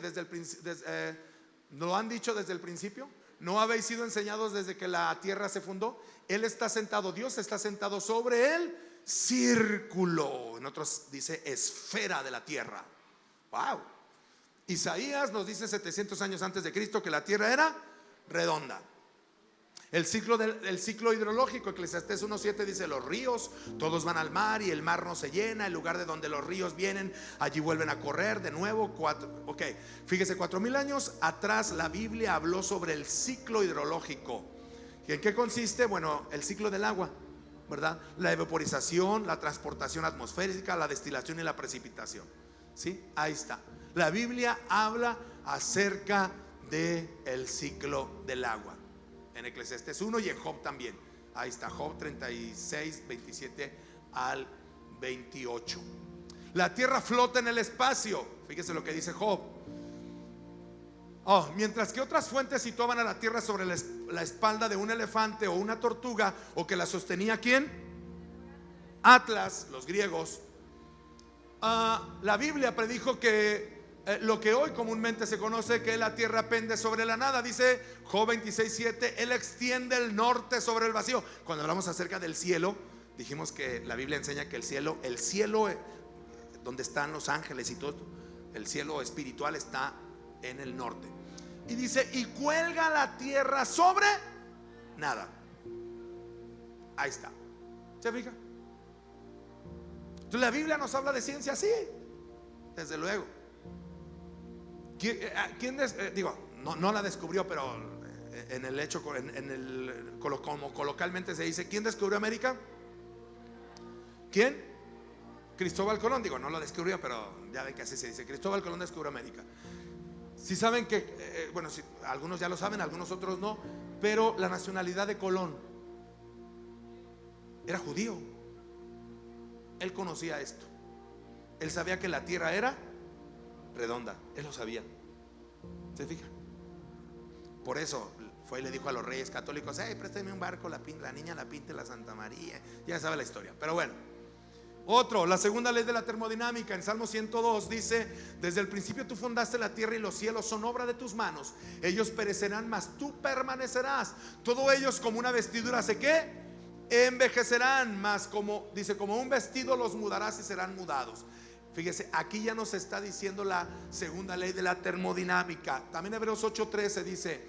lo han dicho desde el principio. No habéis sido enseñados desde que la tierra se fundó. Él está sentado, Dios está sentado sobre el círculo. En otros dice esfera de la tierra. Wow. Isaías nos dice 700 años antes de Cristo que la tierra era redonda. El ciclo hidrológico, Eclesiastés 1:7 dice, los ríos todos van al mar y el mar no se llena. El lugar de donde los ríos vienen, allí vuelven a correr de nuevo. Fíjese, 4000 años atrás la Biblia habló sobre el ciclo hidrológico. ¿Y en qué consiste? Bueno, el ciclo del agua, ¿verdad? La evaporización, la transportación atmosférica, la destilación y la precipitación. ¿Sí? Ahí está. La Biblia habla acerca del ciclo del agua. En Eclesiastés 1 y en Job también. Ahí está, Job 36, 27 al 28. La tierra flota en el espacio. Fíjese lo que dice Job. Mientras que otras fuentes situaban a la tierra sobre la espalda de un elefante o una tortuga, o que la sostenía ¿quién? Atlas, los griegos. La Biblia predijo que lo que hoy comúnmente se conoce, que la tierra pende sobre la nada. Dice Job 26:7, Él extiende el norte sobre el vacío. Cuando hablamos acerca del cielo, dijimos que la Biblia enseña que el cielo donde están los ángeles y todo, el cielo espiritual está en el norte. Y dice, y cuelga la tierra sobre nada. Ahí está. ¿Se fija? Entonces la Biblia nos habla de ciencia, sí, desde luego. No la descubrió, pero en el hecho, como coloquialmente se dice, ¿quién descubrió América? ¿Quién? Cristóbal Colón. No lo descubrió, pero ya ven que así se dice. Cristóbal Colón descubrió América. Si saben que, si, algunos ya lo saben, algunos otros no, pero la nacionalidad de Colón era judío. Él conocía esto. Él sabía que la tierra era redonda. Él lo sabía. ¿Se fija? Por eso fue y le dijo a los reyes católicos, préstame un barco, la niña la pinta la Santa María. Ya sabe la historia, pero bueno. La segunda ley de la termodinámica, en Salmo 102 dice, desde el principio tú fundaste la tierra y los cielos son obra de tus manos. Ellos perecerán, mas tú permanecerás. Todo ellos como una vestidura, ¿sé qué? envejecerán, mas como dice, como un vestido los mudarás y serán mudados. Fíjese, aquí ya nos está diciendo la segunda ley de la termodinámica. También Hebreos 8:13 dice: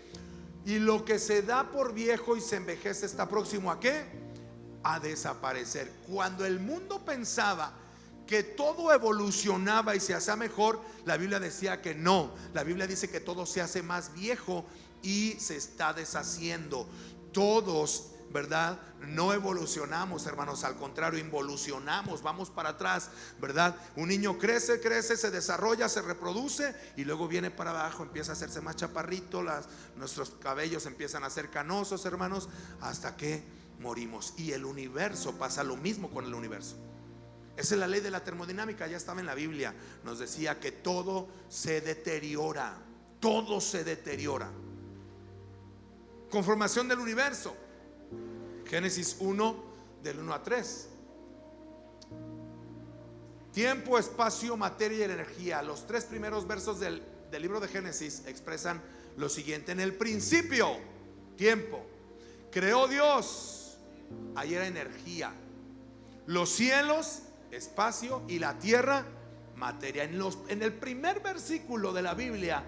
y lo que se da por viejo y se envejece está próximo ¿a qué? A desaparecer. Cuando el mundo pensaba que todo evolucionaba y se hacía mejor, la Biblia decía que no. La Biblia dice que todo se hace más viejo y se está deshaciendo. Todos, ¿verdad? No evolucionamos, hermanos, al contrario, involucionamos, vamos para atrás, ¿verdad? Un niño crece, se desarrolla, se reproduce y luego viene para abajo, empieza a hacerse más chaparrito, nuestros cabellos empiezan a ser canosos, hermanos, hasta que morimos. Y el universo pasa lo mismo con el universo. Esa es la ley de la termodinámica, ya estaba en la Biblia. Nos decía que todo se deteriora, todo se deteriora. Conformación del universo, Génesis 1 del 1 a 3. Tiempo, espacio, materia y energía. Los tres primeros versos del libro de Génesis expresan lo siguiente: en el principio, tiempo, creó Dios. Ahí era energía. Los cielos, espacio, y la tierra, materia. En el primer versículo de la Biblia,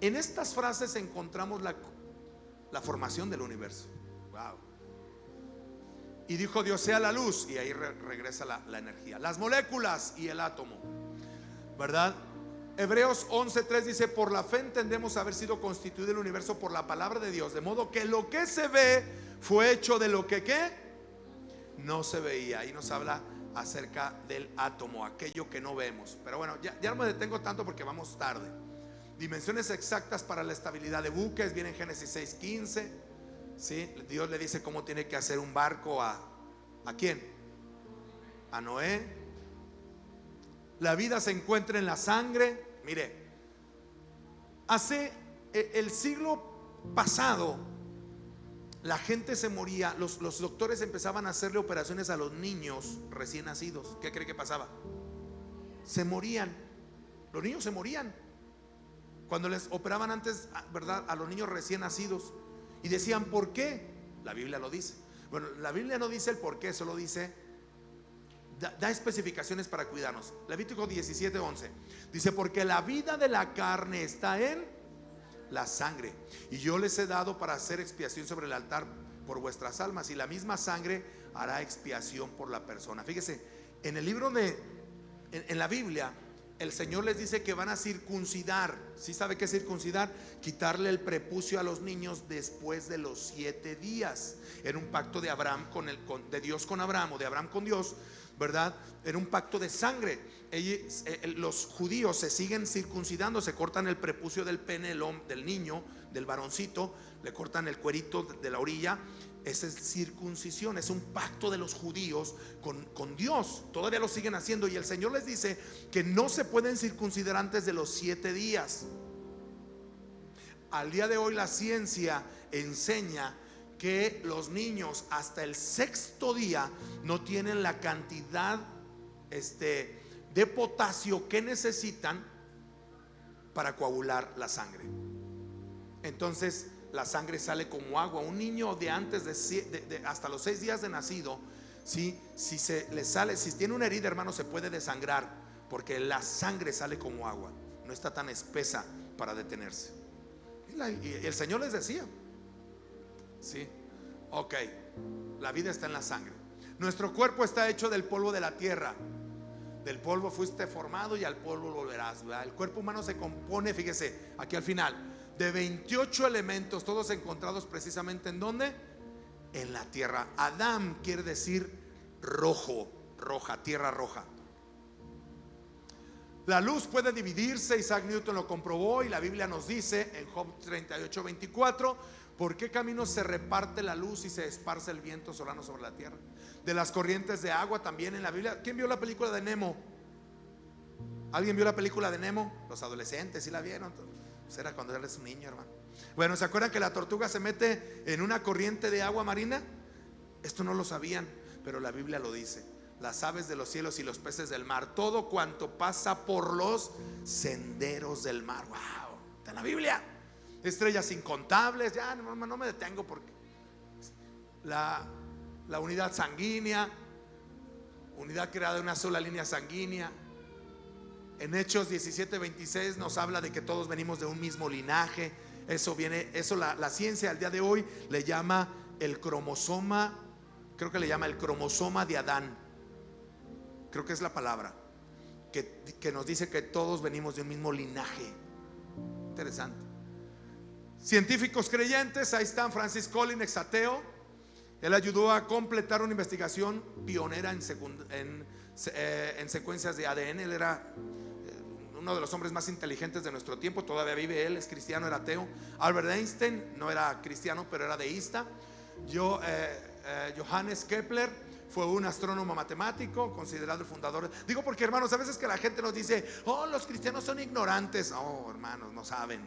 en estas frases encontramos la formación del universo. Wow. Y dijo Dios: sea la luz. Y ahí regresa la energía, las moléculas y el átomo, ¿verdad? Hebreos 11:3 dice: por la fe entendemos haber sido constituido el universo por la palabra de Dios, de modo que lo que se ve fue hecho de lo que ¿qué? No se veía. Ahí nos habla acerca del átomo, aquello que no vemos. Pero bueno, ya no me detengo tanto porque vamos tarde. Dimensiones exactas para la estabilidad de buques viene en Génesis 6:15. ¿Sí? Dios le dice cómo tiene que hacer un barco ¿a quién? A Noé. La vida se encuentra en la sangre. Mire, hace el siglo pasado, la gente se moría. Los doctores empezaban a hacerle operaciones a los niños recién nacidos. ¿Qué cree que pasaba? Se morían. Los niños se morían cuando les operaban antes, ¿verdad? A los niños recién nacidos. Y decían: ¿por qué? La Biblia lo dice. Bueno, la Biblia no dice el por qué, solo dice, da especificaciones para cuidarnos. Levítico 17:11 dice: porque la vida de la carne está en la sangre, y yo les he dado para hacer expiación sobre el altar por vuestras almas, y la misma sangre hará expiación por la persona. Fíjese, en el libro en la Biblia, el Señor les dice que van a circuncidar. ¿Sí sabe qué es circuncidar? Quitarle el prepucio a los niños después de los 7 días. Era un pacto de Abraham de Dios con Abraham, o de Abraham con Dios, ¿verdad? Era un pacto de sangre. Los judíos se siguen circuncidando, se cortan el prepucio del pene del niño, del varoncito, le cortan el cuerito de la orilla. Esa es circuncisión, es un pacto de los judíos con Dios. Todavía lo siguen haciendo, y el Señor les dice que no se pueden circuncidar antes de los 7 días. Al día de hoy la ciencia enseña que los niños hasta el 6.º día no tienen la cantidad de potasio que necesitan para coagular la sangre. Entonces la sangre sale como agua. Un niño de antes de hasta los 6 días de nacido, ¿sí? Si se le sale, si tiene una herida, hermano, se puede desangrar, porque la sangre sale como agua, no está tan espesa para detenerse. Y el Señor les decía, ¿sí? Ok, la vida está en la sangre. Nuestro cuerpo está hecho del polvo de la tierra. Del polvo fuiste formado y al polvo volverás, ¿verdad? El cuerpo humano se compone, fíjese, aquí al final, de 28 elementos, todos encontrados precisamente ¿en dónde? En la tierra. Adam quiere decir roja, tierra roja. La luz puede dividirse, Isaac Newton lo comprobó, y la Biblia nos dice en Job 38:24: ¿por qué camino se reparte la luz y se esparce el viento solano sobre la tierra? De las corrientes de agua también en la Biblia. ¿Quién vio la película de Nemo? ¿Alguien vio la película de Nemo? Los adolescentes, ¿sí la vieron? Pues era cuando eres un niño, hermano. Bueno, ¿se acuerdan que la tortuga se mete en una corriente de agua marina? Esto no lo sabían, pero la Biblia lo dice. Las aves de los cielos y los peces del mar, todo cuanto pasa por los senderos del mar. Wow, está en la Biblia. Estrellas incontables. Ya no me detengo porque la unidad sanguínea, unidad creada de una sola línea sanguínea. En Hechos 17:26 nos habla de que todos venimos de un mismo linaje. Eso la ciencia al día de hoy le llama el cromosoma, creo que le llama el cromosoma de Adán. Creo que es la palabra que nos dice que todos venimos de un mismo linaje. Interesante. Científicos creyentes, ahí están. Francis Collins, exateo. Él ayudó a completar una investigación pionera en secuencias de ADN. Él era uno de los hombres más inteligentes de nuestro tiempo. Todavía vive él, es cristiano, era ateo. Albert Einstein no era cristiano, pero era deísta. Johannes Kepler fue un astrónomo matemático, considerado el fundador. Digo porque, hermanos, a veces que la gente nos dice: oh, los cristianos son ignorantes. Oh, hermanos, no saben.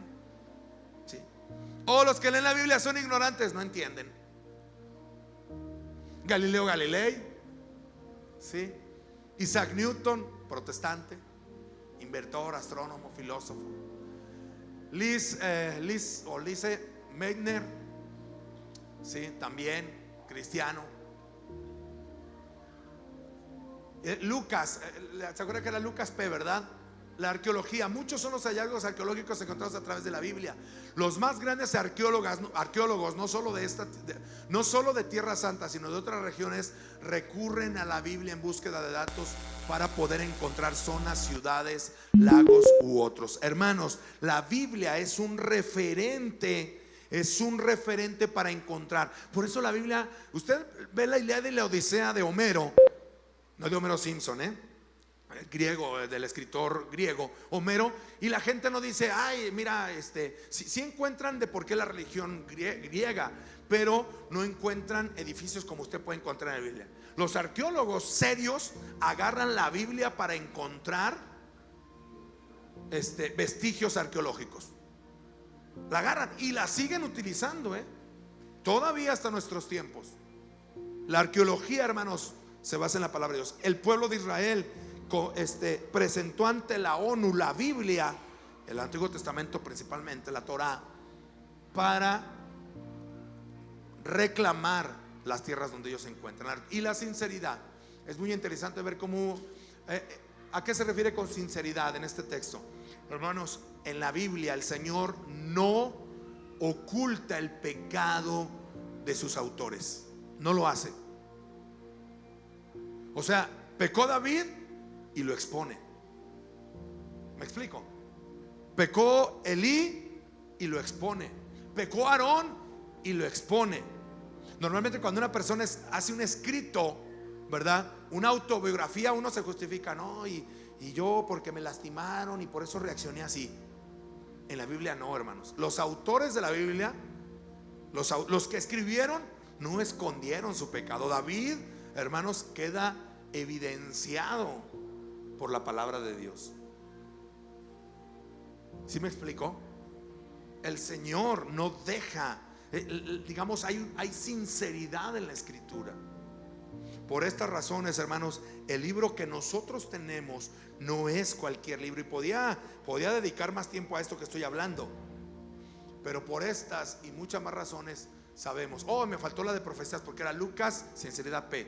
¿Sí? Oh, los que leen la Biblia son ignorantes, no entienden. Galileo Galilei, ¿sí? Isaac Newton, protestante, inventor, astrónomo, filósofo. Lise Meitner, ¿sí? También cristiano. Lucas, ¿se acuerda que era Lucas P., verdad? La arqueología, muchos son los hallazgos arqueológicos encontrados a través de la Biblia. Los más grandes arqueólogos no solo de Tierra Santa, sino de otras regiones, recurren a la Biblia en búsqueda de datos para poder encontrar zonas, ciudades, lagos u otros. Hermanos, la Biblia es un referente para encontrar. Por eso la Biblia, usted ve la Ilíada y la Odisea de Homero, no de Homero Simpson, griego, del escritor griego Homero, y la gente no dice: ay, mira, si encuentran de por qué la religión griega, pero no encuentran edificios como usted puede encontrar en la Biblia. Los arqueólogos serios agarran la Biblia para encontrar vestigios arqueológicos. La agarran y la siguen utilizando, todavía hasta nuestros tiempos. La arqueología, hermanos, se basa en la palabra de Dios. El pueblo de Israel presentó ante la ONU la Biblia, el Antiguo Testamento principalmente, la Torá, para reclamar las tierras donde ellos se encuentran. Y la sinceridad, es muy interesante ver cómo, ¿a qué se refiere con sinceridad en este texto? Hermanos, en la Biblia el Señor no oculta el pecado de sus autores, no lo hace. O sea, pecó David y lo expone. ¿Me explico? Pecó Elí y lo expone. Pecó Aarón y lo expone. Normalmente cuando una persona hace un escrito, ¿verdad?, una autobiografía, uno se justifica: no, y yo porque me lastimaron y por eso reaccioné así. En la Biblia no, hermanos. Los autores de la Biblia, los que escribieron, no escondieron su pecado. David, hermanos, queda evidenciado por la palabra de Dios. ¿Sí me explico? El Señor no deja, digamos, hay sinceridad en la escritura. Por estas razones, hermanos, el libro que nosotros tenemos no es cualquier libro. Y podía dedicar más tiempo a esto que estoy hablando, pero por estas y muchas más razones sabemos. Oh, me faltó la de profecías, porque era Lucas, sinceridad P.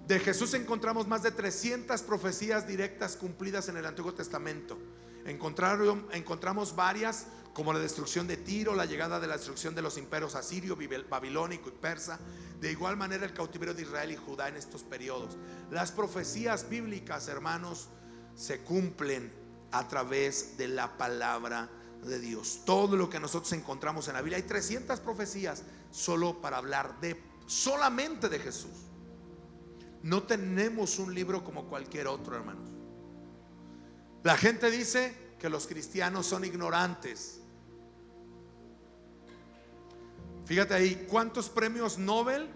De Jesús encontramos más de 300 profecías directas cumplidas en el Antiguo Testamento. Encontramos varias, como la destrucción de Tiro, la llegada de la destrucción de los imperios asirio, babilónico y persa. De igual manera el cautiverio de Israel y Judá en estos periodos. Las profecías bíblicas, hermanos, se cumplen a través de la palabra de Dios. Todo lo que nosotros encontramos en la Biblia, hay 300 profecías solo para hablar solamente de Jesús. No tenemos un libro como cualquier otro, hermanos. La gente dice que los cristianos son ignorantes. Fíjate ahí, ¿cuántos premios Nobel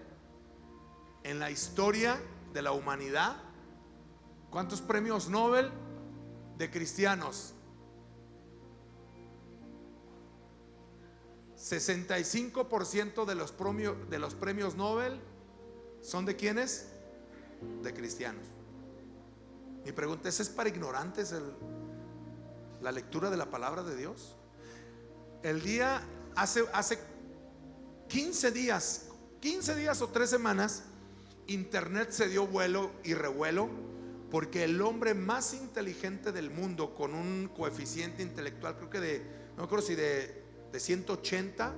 en la historia de la humanidad? ¿Cuántos premios Nobel de cristianos? 65% de los premios Nobel son ¿de quiénes? De cristianos. Mi pregunta es para ignorantes la lectura de la palabra de Dios? Hace 15 días o 3 semanas, Internet se dio vuelo y revuelo porque el hombre más inteligente del mundo, con un coeficiente intelectual, creo que no me acuerdo si de 180,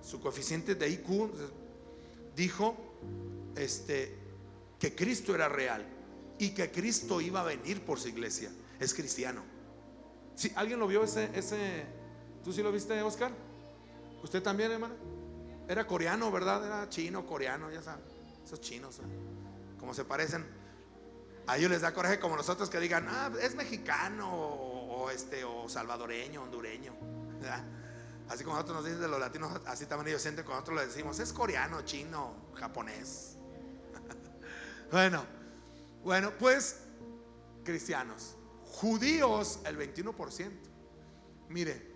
su coeficiente de IQ, dijo que Cristo era real y que Cristo iba a venir por su iglesia. Es cristiano. ¿Sí? ¿Alguien lo vio ese? ¿Tú sí lo viste, Oscar? ¿Usted también, hermano? Era coreano, ¿verdad? Era chino, coreano, ya saben. Esos chinos, como se parecen. A ellos les da coraje como nosotros que digan, es mexicano o salvadoreño, hondureño, ¿verdad? Así como nosotros nos dicen de los latinos, así también ellos sienten cuando nosotros les decimos, es coreano, chino, japonés. Bueno, pues cristianos, judíos el 21%. Mire,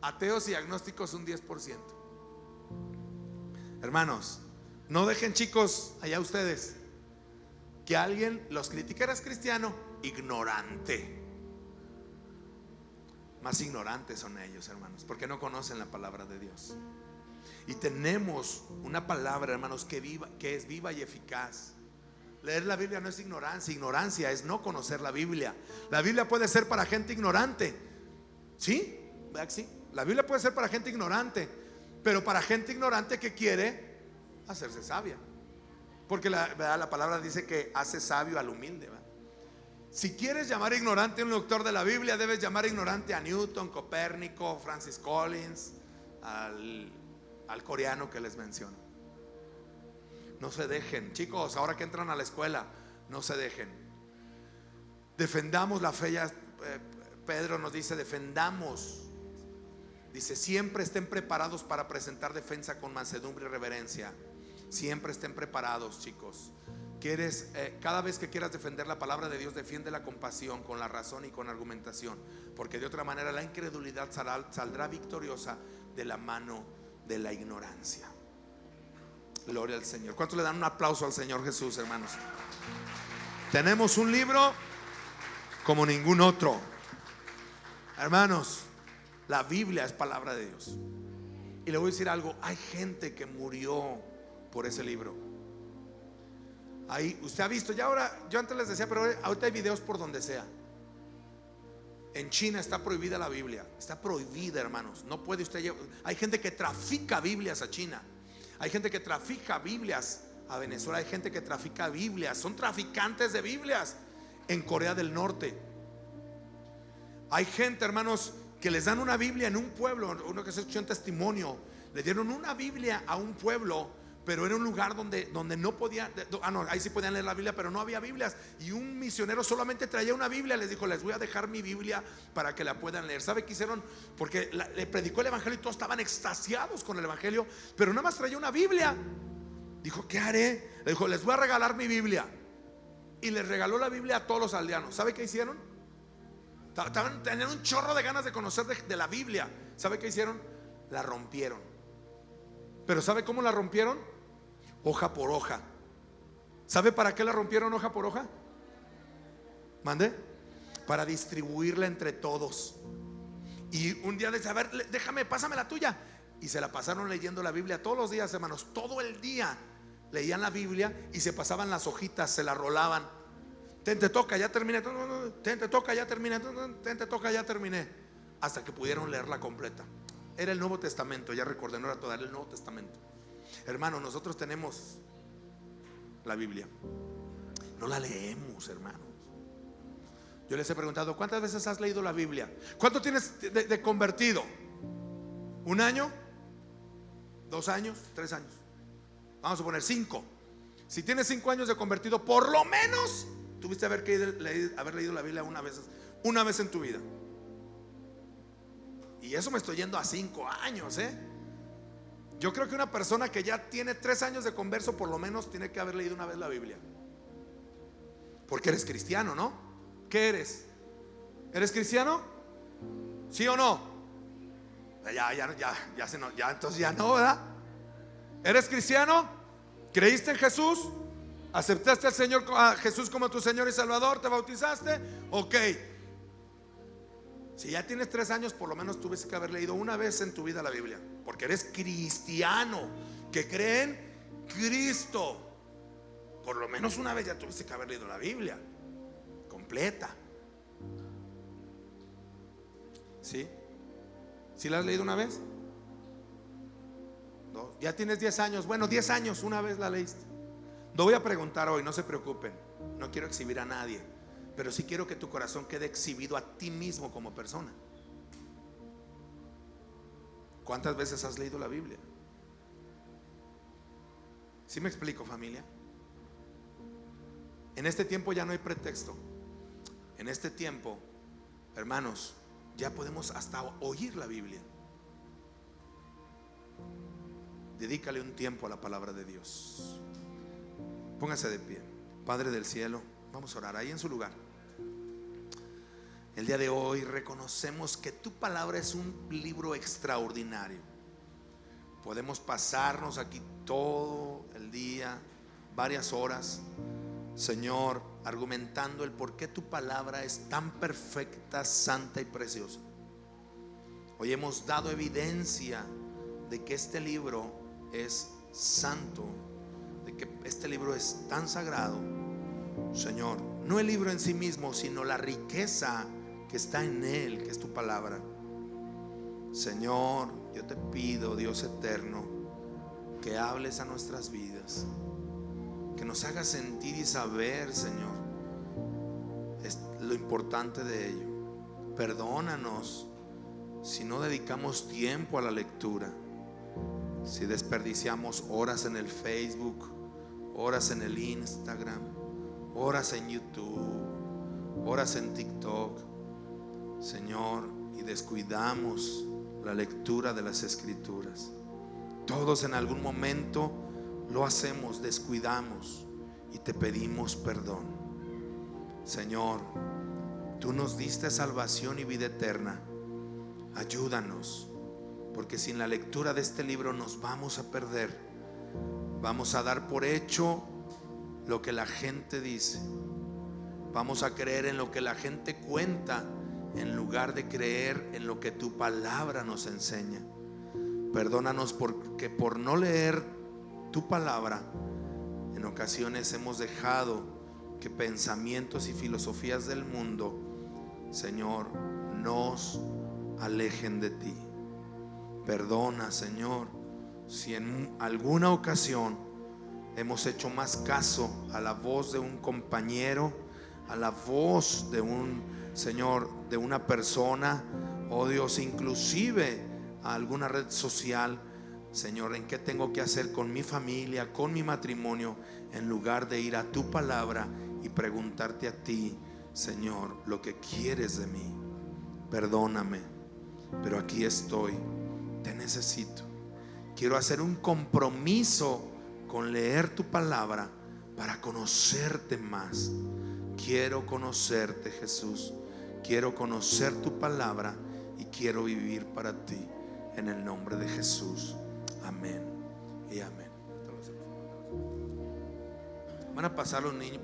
ateos y agnósticos un 10%. Hermanos, no dejen, chicos, allá ustedes, que alguien los critique. Eres cristiano, ignorante. Más ignorantes son ellos, hermanos, porque no conocen la palabra de Dios. Y tenemos una palabra, hermanos, que es viva y eficaz. Leer la Biblia no es ignorancia. Ignorancia es no conocer la Biblia. La Biblia puede ser para gente ignorante. ¿Sí? ¿Verdad que sí? La Biblia puede ser para gente ignorante, pero para gente ignorante que quiere hacerse sabia. Porque la palabra dice que hace sabio al humilde, ¿verdad? Si quieres llamar ignorante a un lector de la Biblia, debes llamar ignorante a Newton, Copérnico, Francis Collins, al coreano que les menciono. No se dejen, chicos, ahora que entran a la escuela, no se dejen. Defendamos la fe. Ya Pedro nos dice, defendamos. Dice, siempre estén preparados para presentar defensa con mansedumbre y reverencia. Siempre estén preparados, chicos. Cada vez que quieras defender la palabra de Dios, defiéndela con pasión, con la razón y con argumentación, porque de otra manera la incredulidad saldrá victoriosa de la mano de la ignorancia. Gloria al Señor. ¿Cuántos le dan un aplauso al Señor Jesús, hermanos? Tenemos un libro como ningún otro, hermanos. La Biblia es palabra de Dios. Y le voy a decir algo, hay gente que murió por ese libro. Ahí usted ha visto, ya ahora, yo antes les decía, pero ahorita hay videos por donde sea. En China está prohibida la Biblia. Está prohibida, hermanos. No puede usted llevar. Hay gente que trafica Biblias a China. Hay gente que trafica Biblias a Venezuela. Hay gente que trafica Biblias. Son traficantes de Biblias en Corea del Norte. Hay gente, hermanos, que les dan una Biblia en un pueblo. Uno que se escuchó un testimonio. Le dieron una Biblia a un pueblo, pero era un lugar donde no podían. No, ahí sí podían leer la Biblia, pero no había Biblias. Y un misionero solamente traía una Biblia. Les dijo, les voy a dejar mi Biblia para que la puedan leer. ¿Sabe qué hicieron? Porque le predicó el evangelio y todos estaban extasiados con el evangelio, pero nada más traía una Biblia. Dijo, ¿qué haré? Le dijo, les voy a regalar mi Biblia. Y les regaló la Biblia a todos los aldeanos. ¿Sabe qué hicieron? Tenían un chorro de ganas de conocer de la Biblia. ¿Sabe qué hicieron? La rompieron. Pero ¿sabe cómo la rompieron? Hoja por hoja. ¿Sabe para qué la rompieron hoja por hoja? ¿Mande? Para distribuirla entre todos. Y un día les dice, a ver, déjame, pásame la tuya. Y se la pasaron leyendo la Biblia todos los días, hermanos. Todo el día leían la Biblia y se pasaban las hojitas, se la rolaban. Te toca, ya terminé. Te toca, ya terminé. Te toca, ya terminé. Hasta que pudieron leerla completa. Era el Nuevo Testamento, ya recordé, no era todo, era el Nuevo Testamento. Hermano, nosotros tenemos la Biblia. No la leemos, hermanos. Yo les he preguntado, ¿cuántas veces has leído la Biblia? ¿Cuánto tienes de convertido? ¿1 año? ¿2 años? ¿3 años? Vamos a poner 5. Si tienes 5 años de convertido, por lo menos tuviste haber leído la Biblia una vez en tu vida. Y eso me estoy yendo a 5 años, Yo creo que una persona que ya tiene 3 años de converso, por lo menos tiene que haber leído una vez la Biblia. Porque eres cristiano, ¿no? ¿Qué eres? ¿Eres cristiano? ¿Sí o no? Entonces ya no, ¿verdad? ¿Eres cristiano? ¿Creíste en Jesús? ¿Aceptaste a Jesús como tu Señor y Salvador? ¿Te bautizaste? Ok. Si ya tienes 3 años, por lo menos tuviste que haber leído una vez en tu vida la Biblia, porque eres cristiano, que creen Cristo. Por lo menos una vez ya tuviste que haber leído la Biblia completa. ¿Sí? ¿Sí la has leído una vez? ¿No? Ya tienes 10 años. Bueno, 10 años, una vez la leíste. No voy a preguntar hoy, no se preocupen. No quiero exhibir a nadie, pero sí quiero que tu corazón quede exhibido a ti mismo como persona. ¿Cuántas veces has leído la Biblia? ¿Sí me explico, familia? En este tiempo ya no hay pretexto. En este tiempo, hermanos, ya podemos hasta oír la Biblia. Dedícale un tiempo a la palabra de Dios. Póngase de pie. Padre del cielo, vamos a orar ahí en su lugar. El día de hoy reconocemos que tu palabra es un libro extraordinario. Podemos pasarnos aquí todo el día, varias horas, Señor, argumentando el por qué tu palabra es tan perfecta, santa y preciosa. Hoy hemos dado evidencia de que este libro es santo, de que este libro es tan sagrado, Señor. No el libro en sí mismo, sino la riqueza que está en él, que es tu palabra. Señor, yo te pido, Dios eterno, que hables a nuestras vidas, que nos hagas sentir y saber, Señor, es lo importante de ello. Perdónanos si no dedicamos tiempo a la lectura, si desperdiciamos horas en el Facebook, horas en el Instagram, horas en YouTube, horas en TikTok, Señor, y descuidamos la lectura de las Escrituras. Todos en algún momento lo hacemos, descuidamos, y te pedimos perdón. Señor, tú nos diste salvación y vida eterna. Ayúdanos, porque sin la lectura de este libro nos vamos a perder. Vamos a dar por hecho lo que la gente dice. Vamos a creer en lo que la gente cuenta, en lugar de creer en lo que tu palabra nos enseña. Perdónanos porque por no leer tu palabra, en ocasiones hemos dejado que pensamientos y filosofías del mundo, Señor, nos alejen de ti. Perdona, Señor, si en alguna ocasión hemos hecho más caso a la voz de un compañero, a la voz de un, Señor, de una persona, oh Dios, inclusive a alguna red social, Señor, en qué tengo que hacer con mi familia, con mi matrimonio, en lugar de ir a tu palabra y preguntarte a ti, Señor, lo que quieres de mí. Perdóname, pero aquí estoy, te necesito. Quiero hacer un compromiso con leer tu palabra para conocerte más. Quiero conocerte, Jesús. Quiero conocer tu palabra y quiero vivir para ti, en el nombre de Jesús. Amén y amén. Van a pasar los niños.